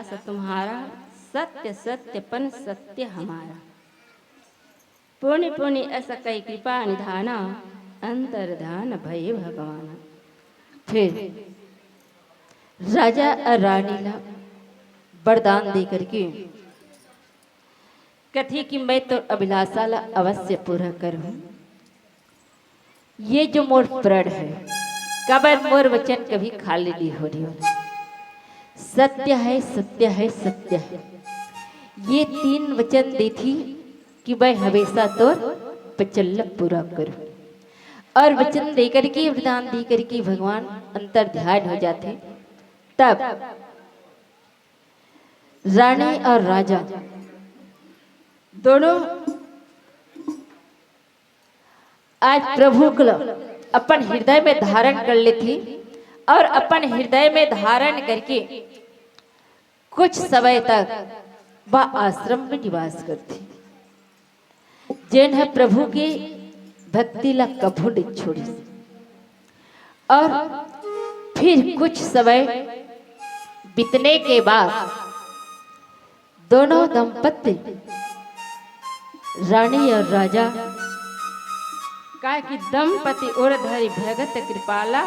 Speaker 2: दास तुम्हारा, सत्य सत्यपन सत्य हमारा। पुण्य पुण्य अस कई कृपा निधाना, अंतर्धान भय भगवान। फिर राजा और रानी ला वरदान दे करके कथी कि मैं तो अभिलाषा ला अवश्य पूरा करूं। ये जो मोर प्रण है, कबर मोर वचन कभी खाली नहीं हो रही हो। सत्य है सत्य है सत्य है, ये 3 वचन दी थी कि मैं हमेशा तो वचन पूरा करूं। और वचन देकर के वरदान दे करके भगवान अंतर ध्यान हो जाते। तब रानी और राजा दोनों आज प्रभु को अपन हृदय में धारण कर लेती और अपन हृदय में धारण करके कुछ समय तक वह आश्रम में निवास करती। जिन है प्रभु की भक्ति ला कभू नहीं छोड़ी। और फिर कुछ समय बीतने के बाद दोनों दंपत्ति रानी और राजा का कि दंपति और धरि भगत कृपाला,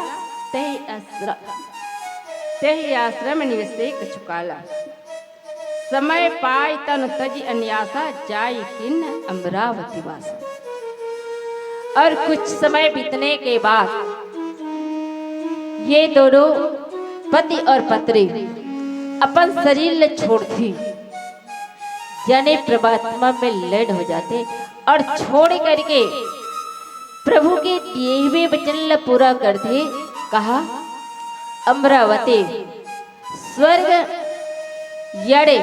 Speaker 2: तेहि आश्रम निवसे कछुकाला। समय पाई तन तज अन्यासा, जाई किन अमरावती वासा। और कुछ समय बीतने के बाद ये दोनों पति और पत्नी अपन शरीर छोड़ दी, यानी परमात्मा में लीन हो जाते और छोड़ करके प्रभु के दिए हुए वचन पूरा कर दे। कहा अमरावती स्वर्ग यड़े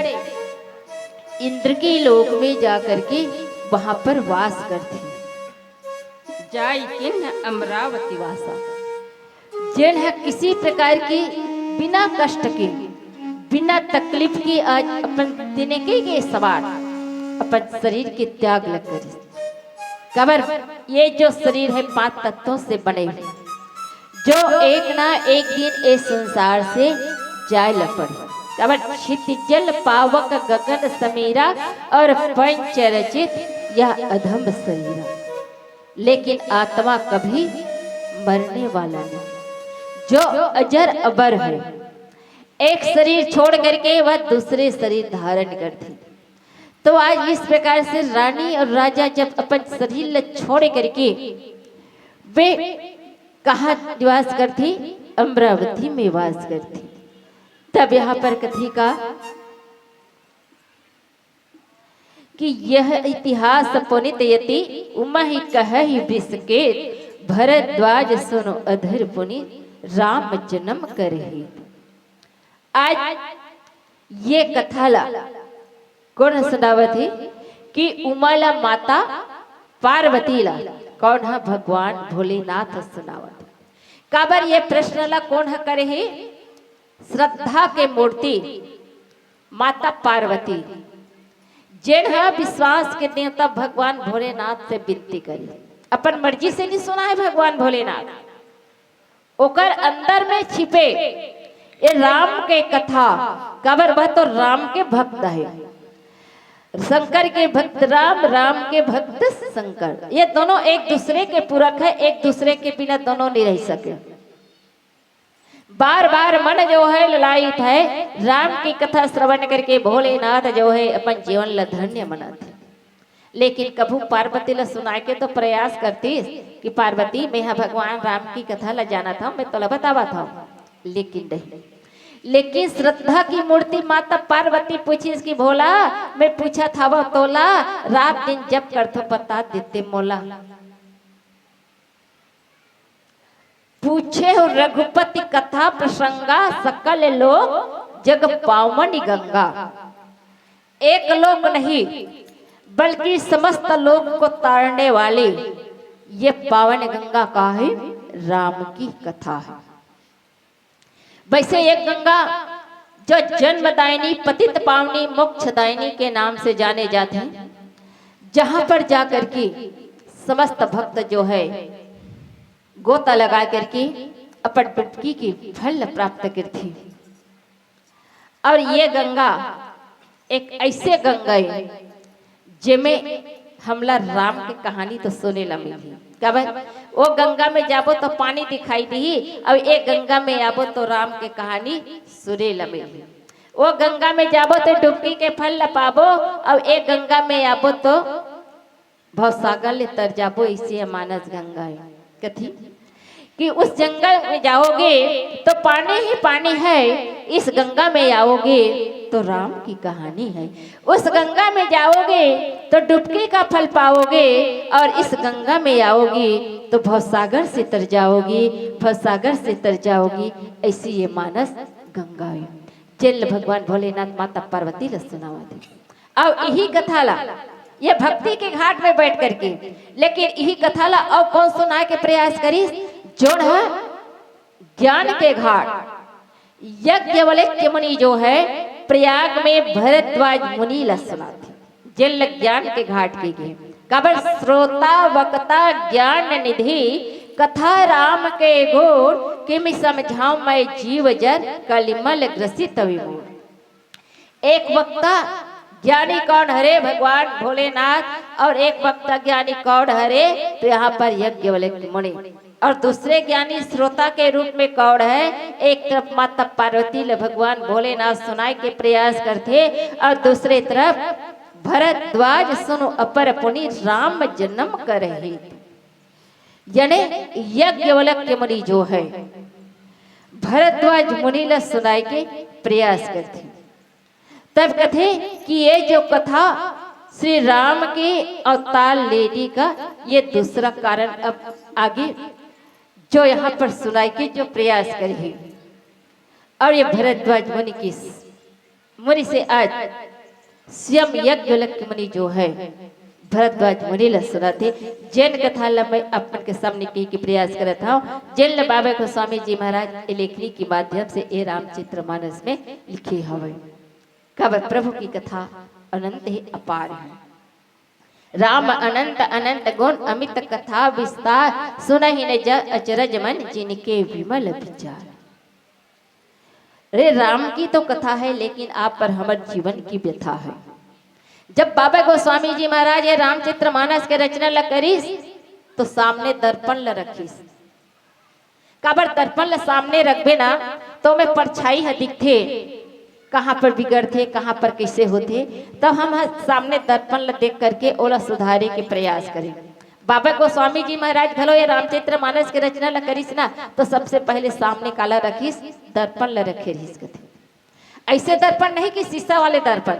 Speaker 2: इंद्र के लोक में जाकर के वहां पर वास करती। जाई किन अमरावती वासा, जिन है किसी प्रकार की बिना कष्ट के बिना तकलीफ के आज अपन तिनके के सवार अपन शरीर के त्याग लग करी। कबर ये जो शरीर है 5 तत्वों से बने हुए, जो एक ना एक दिन इस संसार से जाए लपड़े। कबर क्षितिजल पावक गगन समीरा और पंच रचित यह अधम शरीर, लेकिन आत्मा कभी मरने वाला नहीं, जो अजर अबर है। एक शरीर छोड़ करके वह दूसरे शरीर धारण करती। तो आज इस प्रकार से रानी और राजा जब अपन शरीर छोड़ करके वे कहाँ निवास करती, अमरावती में वास करती। तब यहाँ पर कथी का कि यह इतिहास पुनित यति, उमा ही कह ही विस्केत, भरद्वाज सुनो अधर पुनि, राम जन्म करे। आज ये कथा ला कौन सुनावत है कि उमाला माता पार्वती ला कौन है भगवान भोलेनाथ सुनावत। काबर ये प्रश्न ला कौन है करे है, श्रद्धा के मूर्ति माता पार्वती, जिन है विश्वास के देवता भगवान भोलेनाथ से विनती करी। अपन मर्जी से नहीं सुना है भगवान भोलेनाथ, ओकर अंदर में छिपे ये राम के कथा। काबर वह तो राम के भक्त है, शंकर के भक्त राम, राम के भक्त शंकर। ये दोनों एक दूसरे के पूरक है, एक दूसरे के बिना दोनों नहीं रह सके। बार बार मन जो है ललायित है, राम की कथा श्रवण करके भोलेनाथ जो है अपन जीवन ला धन्य मनाते। लेकिन कभू पार्वती ला सुना के तो प्रयास करती कि पार्वती मैं भगवान राम की कथा ला जाना था, मैं तो ला बतावा था, लेकिन नहीं। लेकिन श्रद्धा की मूर्ति माता पार्वती पूछी कि भोला मैं पूछा था वह तोला, रात दिन जब करतो बता देते मोला। पूछे हो रघुपति कथा प्रसंगा, सकल लोग जग पावनी गंगा। एक लोग नहीं बल्कि समस्त लोग को तारने वाले ये पावन गंगा का है राम की कथा है। वैसे एक गंगा जो जन्मदायिनी पतित पावनी मोक्षदायिनी के नाम से जाने जाते हैं, जहां पर जाकर के समस्त भक्त जो है गोता लगा करके अपन डुबकी की फल प्राप्त करती। और ये गंगा एक ऐसे गंगा है जिसमें हमला राम की कहानी तो सुने ला मिली। कब वो गंगा में जाबो तो पानी दिखाई दी, और एक गंगा में आबो तो राम के कहानी सुने ला मिली। वो गंगा में जाबो तो डुबकी के फल ल पाबो, और एक गंगा में आबो तो भवसागर ले तर जाबो। इसे मानस गंगा है कथी कि उस जंगल में जाओगे तो पानी ही पानी है, इस गंगा में आओगे तो राम की कहानी है। उस गंगा में जाओगे तो डुबकी का फल पाओगे, और इस गंगा में आओगी तो भवसागर से तर जाओगी, भवसागर से तर जाओगी। ऐसी ये मानस गंगा है। जल भगवान भोलेनाथ माता पार्वती ल सुनावा दी। और यही कथा ला ये भक्ति के घाट में बैठ करके, लेकिन यही कथा ला और कौन सुना के प्रयास करी जोड़ है ज्ञान के घाट। यज्ञवल्क्य मुनि जो है प्रयाग में भरद्वाज मुनि ला सुनाते जल ज्ञान के घाट के गए। कबर श्रोता वक्ता ज्ञान निधि, कथा राम के घोर किमि समझाऊं मैं जीव जर कलिमल ग्रसित विमूढ़। एक वक्ता ज्ञानी कौन हरे भगवान भोलेनाथ, और एक वक्ता ज्ञानी कौन हरे तो यहाँ पर यज्ञवल्क्य मुनि, और दूसरे ज्ञानी श्रोता के रूप में कौन है। एक तरफ माता पार्वती ल भगवान भोलेनाथ सुनाए के प्रयास करते, और दूसरे तरफ भरद्वाज सुनो अपर पुनि राम जन्म करहि। यानी यज्ञवल्क्य मुनि जो है भरद्वाज मुनि ल सुनाए के प्रयास करते। तब कथे कि ये जो कथा श्री राम के अवतार लेने का ये दूसरा कारण अब आगे जो यहाँ पर सुनाई के जो प्रयास करे। और ये भरद्वाज मुनि की मुनि से आज स्वयं यज्ञवल्क्य मुनि जो है भरद्वाज मुनि ला सुनाते। जैन कथा ला मैं अपन के सामने की प्रयास करत हूँ। जैन बाबा को स्वामी जी महाराज लेखनी के माध्यम से ये रामचरितमानस में लिखे हवे। कब प्रभु की कथा अनंत ही अपार है। राम अनंत अनंत गुण अमित कथा विस्तार, सुनहि न अचरज मन जिनके विमल विचार। रे राम की तो कथा है, लेकिन आप पर हमारे जीवन की व्यथा है। जब बाबा गोस्वामी जी महाराज ये रामचरितमानस के रचना ल करीस तो सामने दर्पण ल रखीस। काबर दर्पण ल सामने रखबे ना तो मैं परछाई है दिखते, कहाँ पर बिगड़ते कहाँ पर कैसे होते, तब हम सामने दर्पण ल देख करके ओला सुधारे के प्रयास करें। बाबा गोस्वामी जी महाराज घलो ये रामचरितमानस के रचना ल करीस ना तो सबसे पहले सामने काला रखीस, दर्पण ल रखे रहीस कथे। ऐसे दर्पण नहीं कि शीशा वाले दर्पण।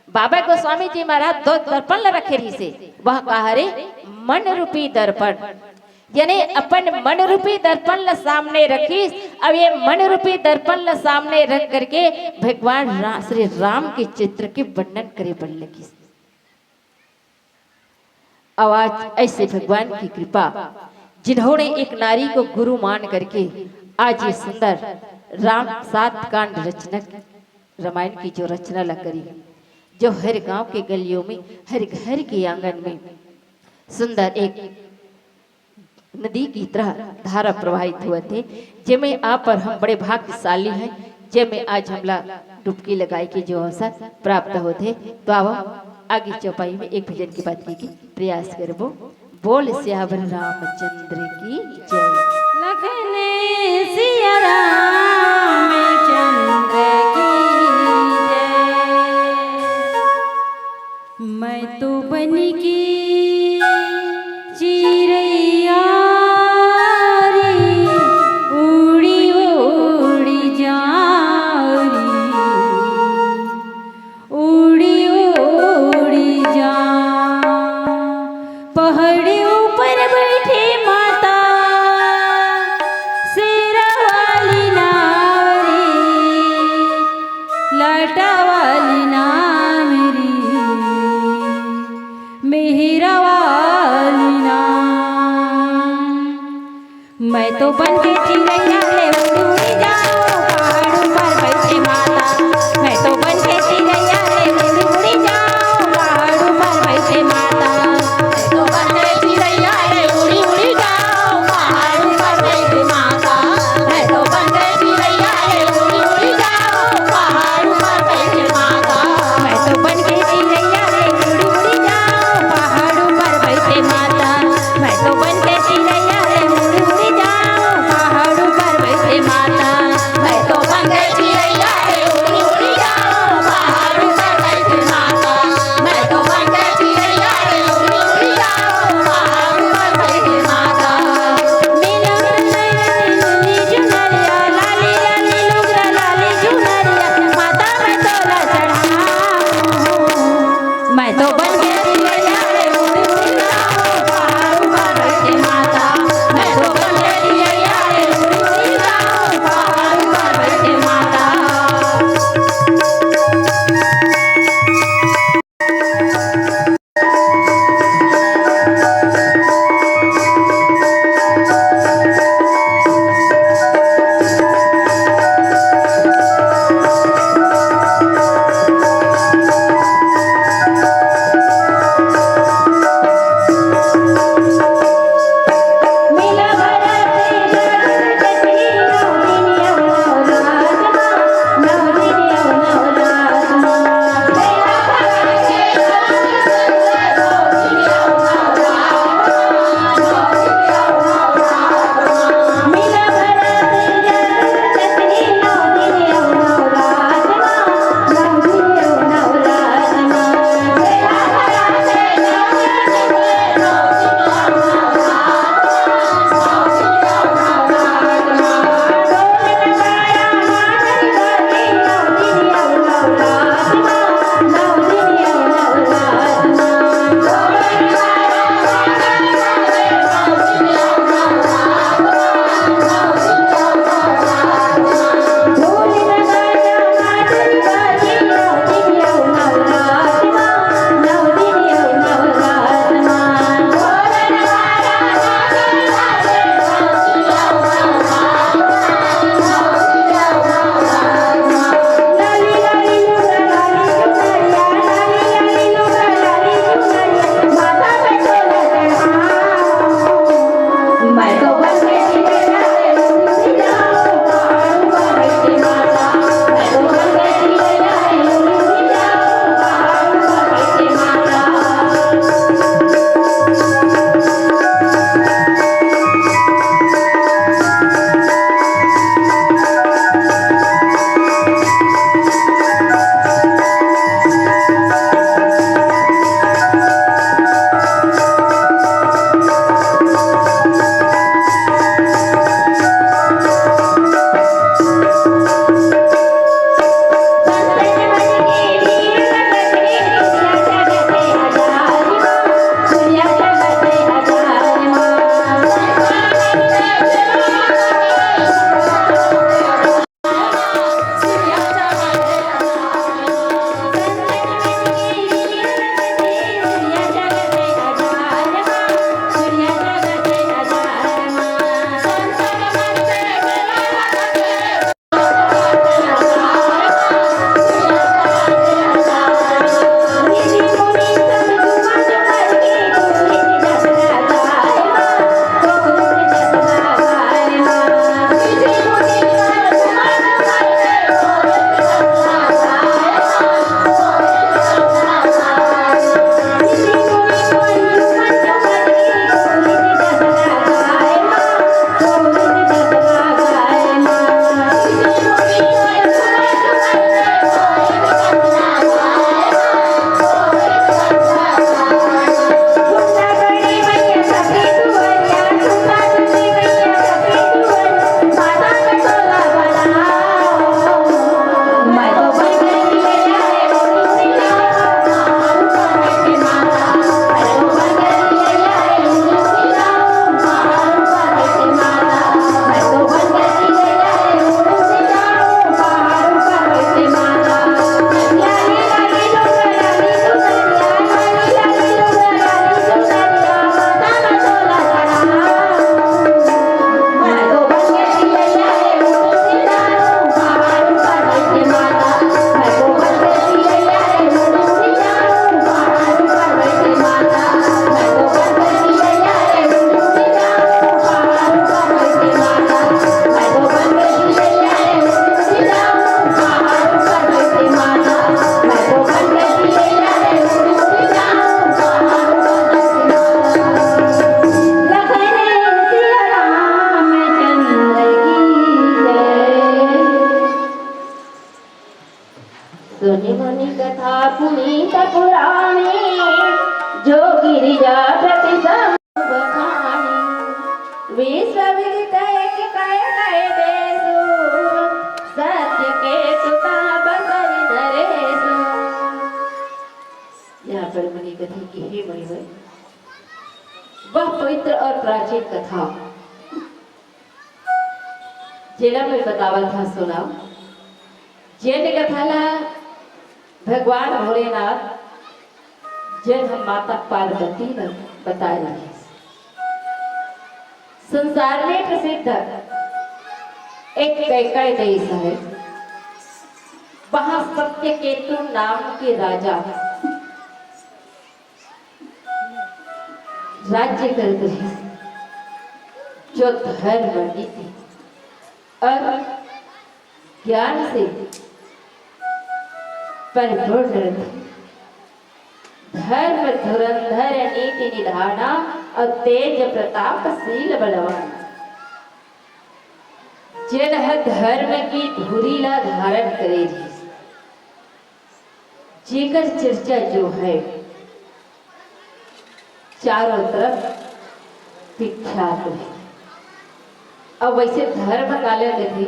Speaker 2: बाबा गोस्वामी जी महाराज दो दर्पण ल रखे रहीसे, वह कहा रे मन रूपी दर्पण। यानी अपन मन रूपी दर्पण ल सामने रखीस। अब ये मन रूपी दर्पण ल सामने रख करके भगवान श्री राम के चित्र के वर्णन करे बन लगी। आज ऐसे भगवान की कृपा जिन्होंने एक नारी को गुरु मान करके आज ये सुंदर राम 7 कांड रचना रामायण की जो रचना ला करी, जो हर गांव के गलियों में हर घर के आंगन में सुंदर एक नदी की तरह धारा प्रवाहित हुए थे। जिसमें आप पर हम बड़े भाग्यशाली हैं, जिसमें आज हमला डुबकी लगाई के जो अवसर प्राप्त होते। तो अब आगे चौपाई में एक भजन की बात की प्रयास करबो। बोल सियावर रामचंद्र की जय।
Speaker 1: लखन सिया रामचंद्र की जय। मैं तो बन की चिड़ैया रे, उड़ी उड़ी जाऊरी, उड़ी उड़ी जा। पहाड़ ऊपर बैठे माता शेरा वाली नाव रे, लाटा वाली नाम रे, मेहरा वाली नाम। मैं तो बन के चिड़ैया ले उड़ी उड़ी जाऊं, पहाड़ ऊपर बैठे माता। मैं तो बन के चिड़ैया ले उड़ी उड़ी जाऊं, पहाड़ ऊपर बैठे माता। मैं तो बन के चिड़ैया ले उड़ी उड़ी जाऊं, पहाड़ ऊपर बैठे माता। मैं तो बन के चिड़ैया ले उड़ी उड़ी जाऊं, पहाड़ ऊपर
Speaker 2: सुनी मुनि कथा पुनीत पुराणी जो गिरिजा प्रति बखानी विश्व विदित एक काय काय देसु सत्य के तुता बसई नरेसु। यहाँ पर मुनि कथी की हे महिमा वह पवित्र और प्राचीन कथा जेला में बतावल था सुना जैन कथा ला भगवान भोलेनाथ जन हम माता पार्वती ने बताए रहे संसार में प्रसिद्ध एक कैकय देश है वहां सत्यकेतु नाम के राजा राज्य करते हैं जो धर्म नीति और ज्ञान से परिपूर्ण थे धर्म धुरंधर नीति निधाना और तेज प्रतापशील बलवान जन धर्म की धुरीला धारण करे जेकर चर्चा जो है चारों तरफ विख्यात है। अब वैसे धर्म काले थे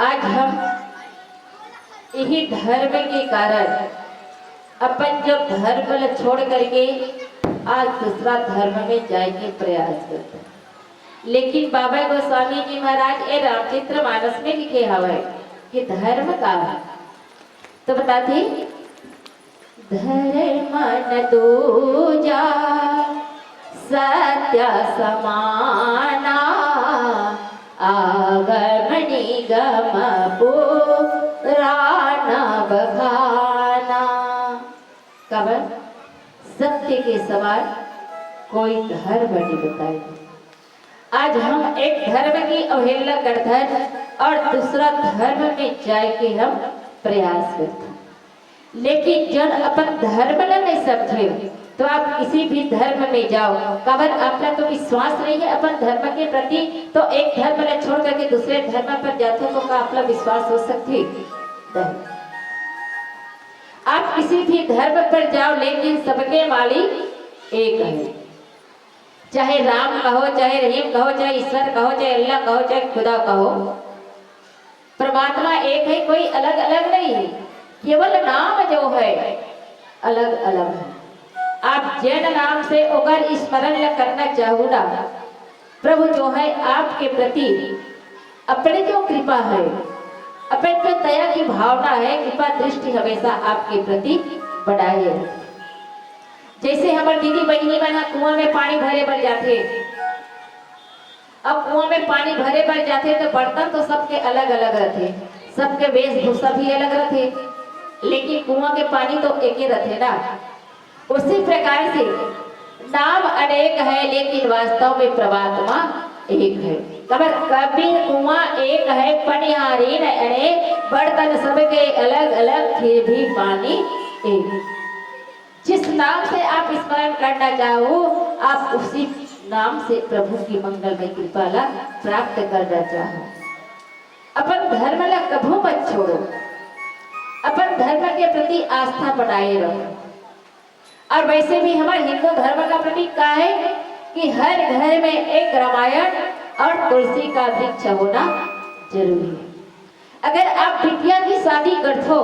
Speaker 2: आज हम यही धर्म के कारण अपन जब धर्म छोड़ करके आज दूसरा धर्म में जाए के प्रयास करते लेकिन बाबा गोस्वामी जी महाराज ये रामचरित्र मानस में लिखे हवे कि धर्म का है तो बताते धर्म न दूजा सत्य समाना आगम निगम पुराण बखाना कबर सत्य के सवाल कोई धर्म नहीं बताए आज हम एक धर्म की अवहेलना करते हैं और दूसरा धर्म में जाए के हम प्रयास करते हैं लेकिन जब अपन धर्म नहीं समझे तो आप किसी भी धर्म में जाओ कबर आपका तो विश्वास नहीं है अपन धर्म के प्रति तो एक धर्म ने छोड़ करके दूसरे धर्म पर जाते हो तो आपका विश्वास हो सकती आप किसी भी धर्म पर जाओ लेकिन सबके मालिक एक है चाहे राम कहो चाहे रहीम कहो चाहे ईश्वर कहो चाहे अल्लाह कहो चाहे खुदा कहो परमात्मा एक है कोई अलग अलग नहीं है केवल नाम जो है अलग अलग है आप जैन नाम से अगर स्मरण करना चाहो ना प्रभु जो है आपके प्रति अपने जो कृपा है अपने जो दया की भावना है कृपा दृष्टि हमेशा आपके प्रति बढ़ाए रहे जैसे हमारे दीदी बहनी बना कुआं में पानी भरे भर जाते अब कुआं में पानी भरे भर जाते तो बर्तन तो सबके अलग अलग रहते सबके वेशभूषा भी अलग रहते लेकिन कुआं के पानी तो एक ही रहते ना उसी प्रकार से नाम अनेक है लेकिन वास्तव में परमात्मा एक है कभी कुआं एक है पनिहारी अनेक बर्तन सबके अलग अलग फिर भी पानी एक जिस नाम से आप स्मरण करना चाहो आप उसी नाम से प्रभु की मंगलमय कृपा ला प्राप्त करना चाहो अपन धर्म ला कभू मत छोड़ो अपन धर्म के प्रति आस्था बनाए रहो और वैसे भी हमारे हिंदू धर्म का प्रतीक क्या है कि हर घर में एक रामायण और तुलसी का वृक्ष होना जरूरी है अगर आप बिटिया की शादी करते हो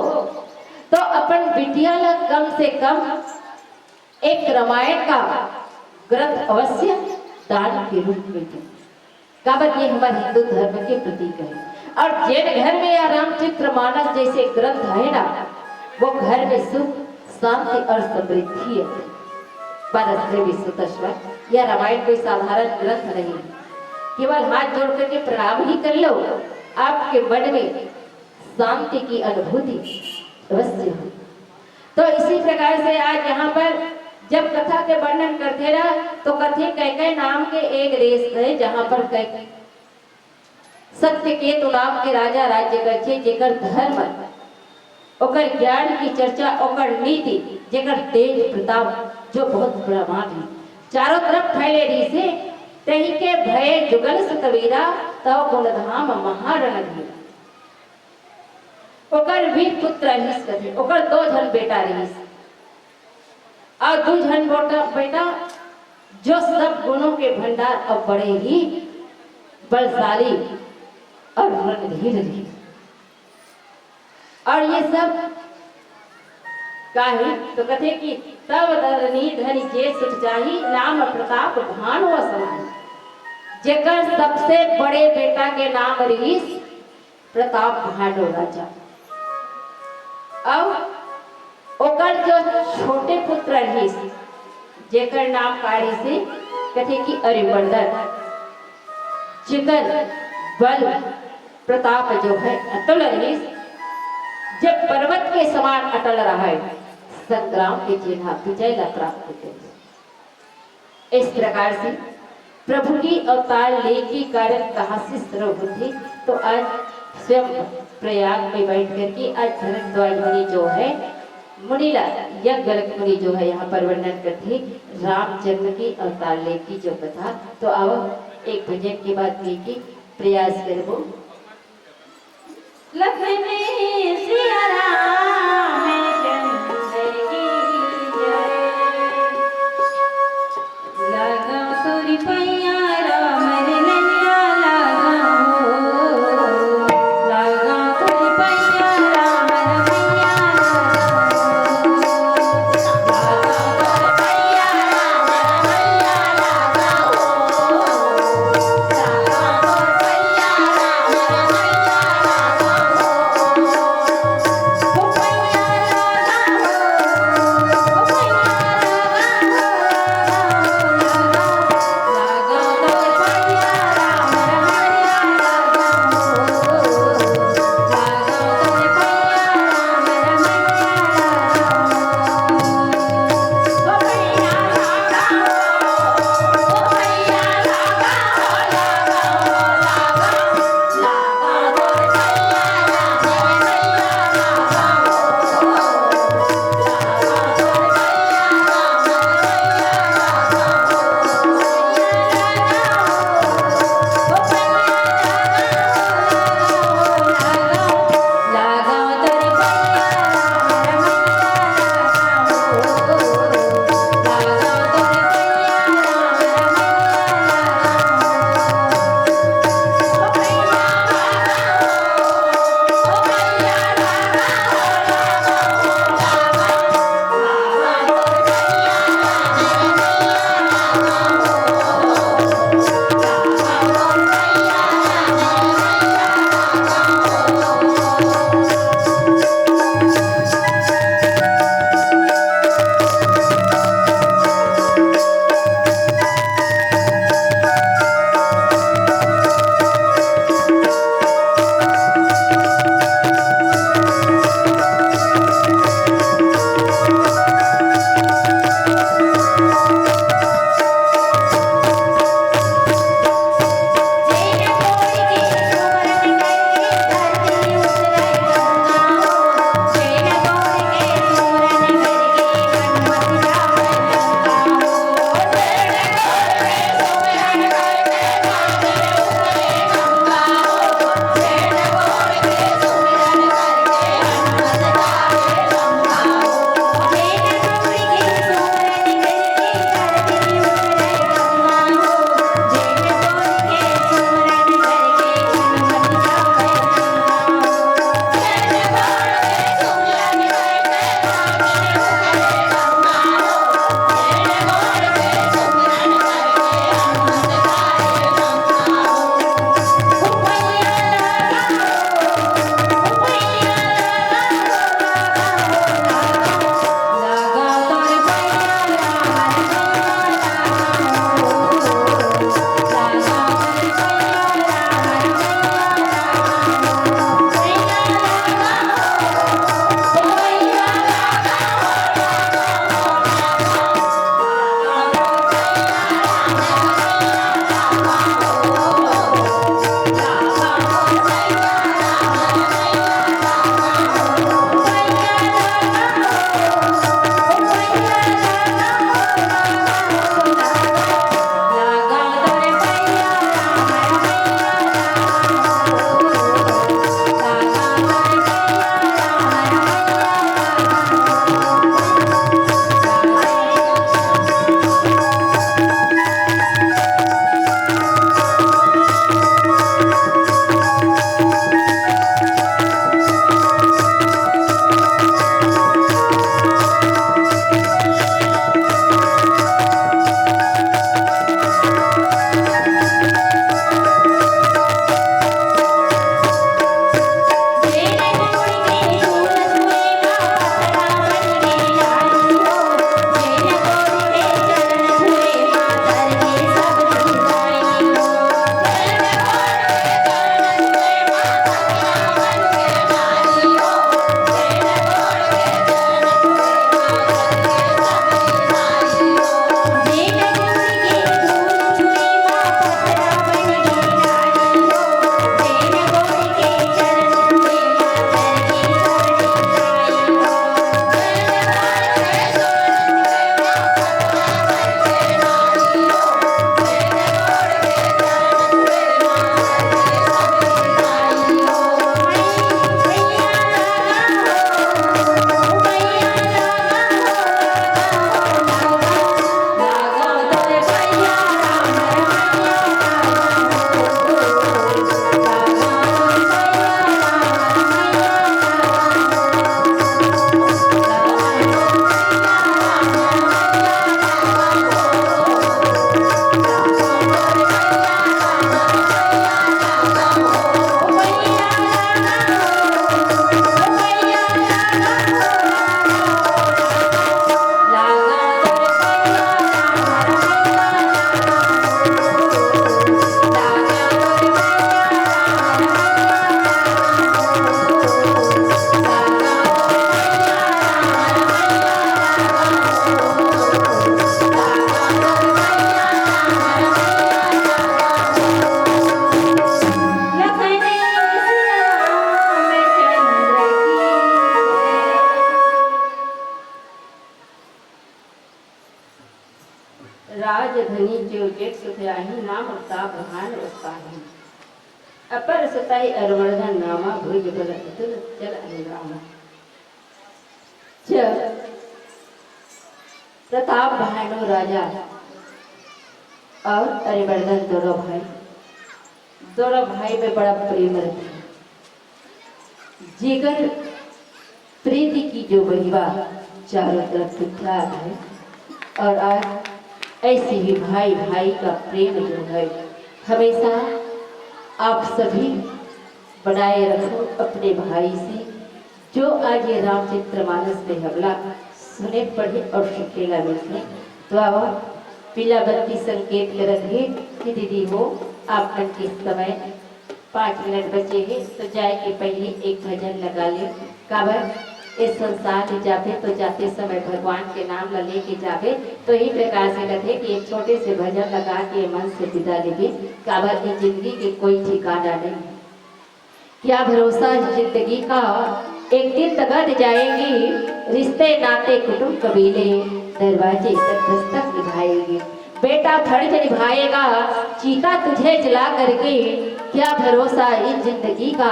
Speaker 2: तो अपन बिटिया ला कम से कम एक रामायण का ग्रंथ अवश्य दान के रूप में दें काबर ये हमारे हिंदू धर्म के प्रतीक है और जैन घर में या रामचरित्र मानस जैसे ग्रंथ है ना वो घर में सुख शांति और समृद्धि है यह रामायण कोई साधारण ग्रंथ नहीं केवल हाथ जोड़ करके प्रणाम ही कर लो आपके मन में शांति की अनुभूति अवश्य हो तो इसी प्रकार से आज यहाँ पर जब कथा के वर्णन करते ना तो कथे कैकय नाम के एक देश है जहाँ पर कैकय सत्यकेतु नाम के राजा राज्य करते जेकर धर्म ओकर ज्ञान की चर्चा ओकर नीति जेकर तेज प्रताप जो बहुत ब्रह्मांड है चारों तरफ फैले रही से तही के भय जुगल कबीरा तव कुलधाम महारणधीरा ओकर वीर पुत्र रहीस कथे ओकर दो जन बेटा रहीस और दो जन बेटा जो सब गुणों के भंडार अब बड़े ही बलशाली और रणधीर रही और ये सब काहे तो कथे कि तब धरनी धनी जे सुख जाही नाम प्रताप भानु असमाई। जेकर सबसे बड़े बेटा के नाम रहीस प्रताप भानु राजा। अब ओकर जो छोटे पुत्र रहीस जेकर नाम काढ़ी से कथे कि अरिमर्दन। जेकर बल प्रताप जो है अतुल रहीस, जब पर्वत के समान अटल रहा संग्राम के चिन्ह विजय ला प्राप्त होते। इस प्रकार से प्रभु की अवतार ले के कारण कहाँ से शुरू होती, तो आज स्वयं प्रयाग में बैठ करके आज भरद्वाज मुनि जो है मुनिला यज्ञ गलक मुनि जो है यहाँ पर वर्णन करते रामचंद्र की अवतार ले की जो कथा। तो अब एक भजन के बाद की प्रयास करबो।
Speaker 1: लखनऊ सिया राम चंद्र की जय। लगा तोरी पैया राम रे नैया लगा हो। लगा तोरी पैया राम रमैया लगा हो। लगा तोरी पैया राम रमैया लगा हो। लगा तोरी पैया राम रमैया लगा हो।
Speaker 2: राजधनी जो जेठ सुधराही नाम उता बहान उताही अपर सताई अरवर्धन नामा भुज बल चल अनुरामा। जब प्रताप भानु राजा और अरिवर्धन दोनों भाई में बड़ा प्रेम रखते, जिगर प्रीति की जो बहिवा चारों तरफ विख्यात है। और आज ऐसे ही भाई भाई का प्रेम जो है हमेशा आप सभी बनाए रखो अपने भाई से। जो आज ये रामचरितमानस में हमला सुने पढ़े और शिखेला मिलते तो अब पीला बत्ती संकेत करत है कि दीदी हो आप के समय 5 मिनट बचे हैं तो जाए के पहले एक भजन लगा ले। काबर इस संसार में जाते तो जाते समय भगवान के नाम ला लेके जावे तो ही प्रकार से कहते कि एक छोटे से भजन लगा के मन से विदा लेंगे। काबर की जिंदगी के कोई ठिकाना नहीं, क्या भरोसा जिंदगी का, एक दिन तगद जाएंगी रिश्ते नाते कुटुंब कबीले दरवाजे तक दस्तक निभाएंगे। बेटा फर्ज निभाएगा चीता तुझे जला करके, क्या भरोसा इस जिंदगी का,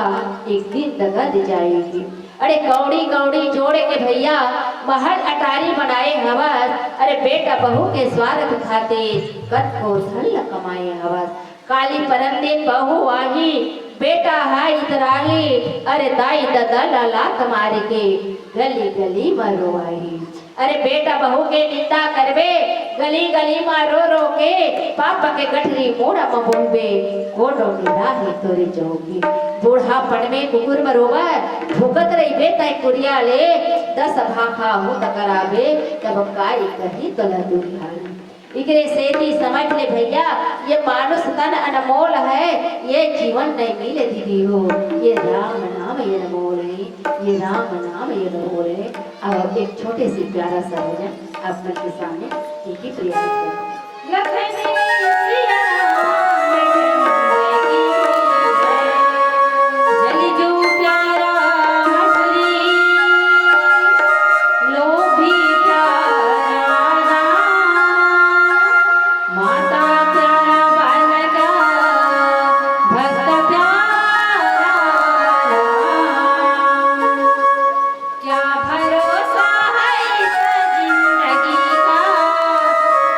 Speaker 2: एक दिन दगद जाएगी। अरे कौड़ी कौड़ी जोड़ के भैया महल अटारी बनाए हवस, अरे बेटा बहू के स्वार्थ खाते कद को धन कमाए हवस। काली परम दिन बहू आही बेटा है इतराही, अरे दाई दादा लाला तुम्हारे के गली गली मरो आई। अरे बेटा बहू के निंदा करबे गली गली मारो रो के, पापा के गठरी मोड़ा मबूबे कोडो निराही तोरे जोगी। बूढ़ापन में कुकुर मरोबा भुगत रही बे तय कुरिया ले, 10 भाखा हो तकराबे तब काई कही तो न दुरियाली। इकरे सेती समझ ले भैया ये मानुष तन अनमोल है, ये जीवन नहीं मिले दीदी हो, ये राम नाम ये अनमोल है, ये राम नाम ये अनमोल है। अब एक छोटे से प्यारा सा भजन आप मन के सामने एक ही प्रयास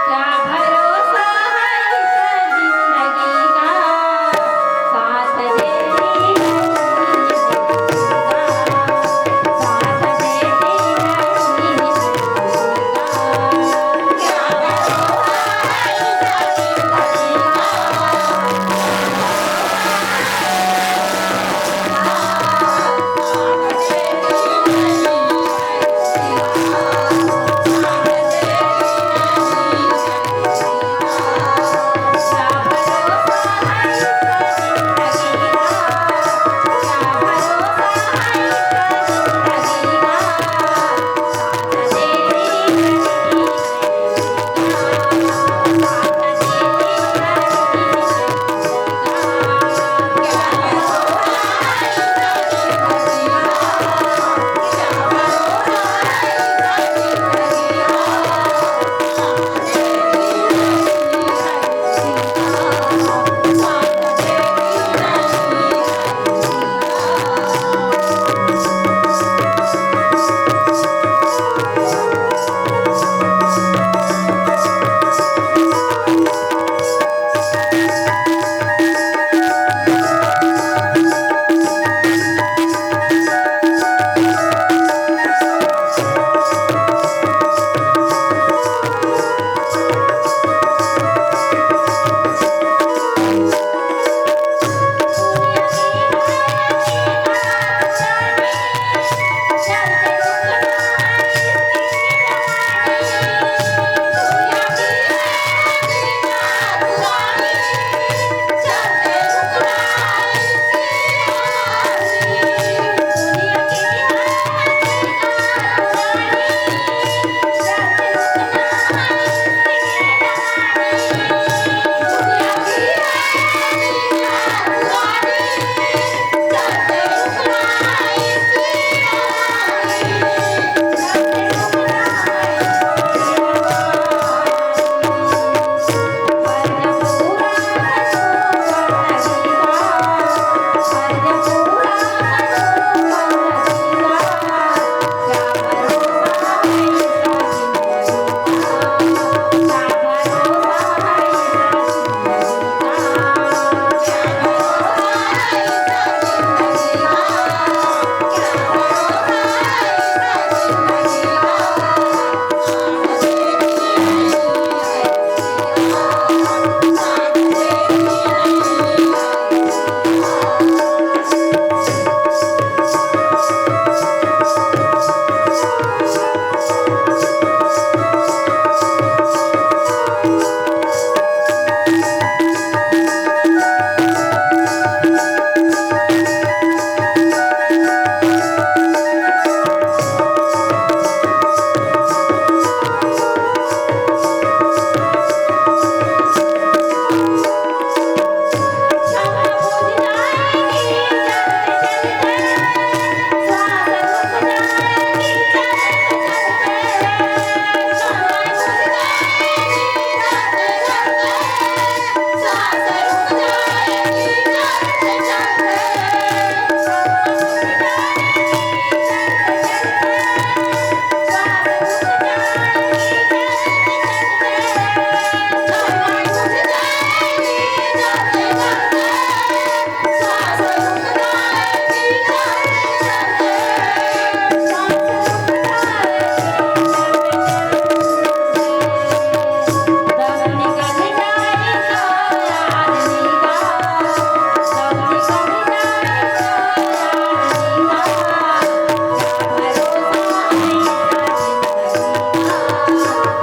Speaker 1: क्या भरोसा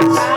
Speaker 2: का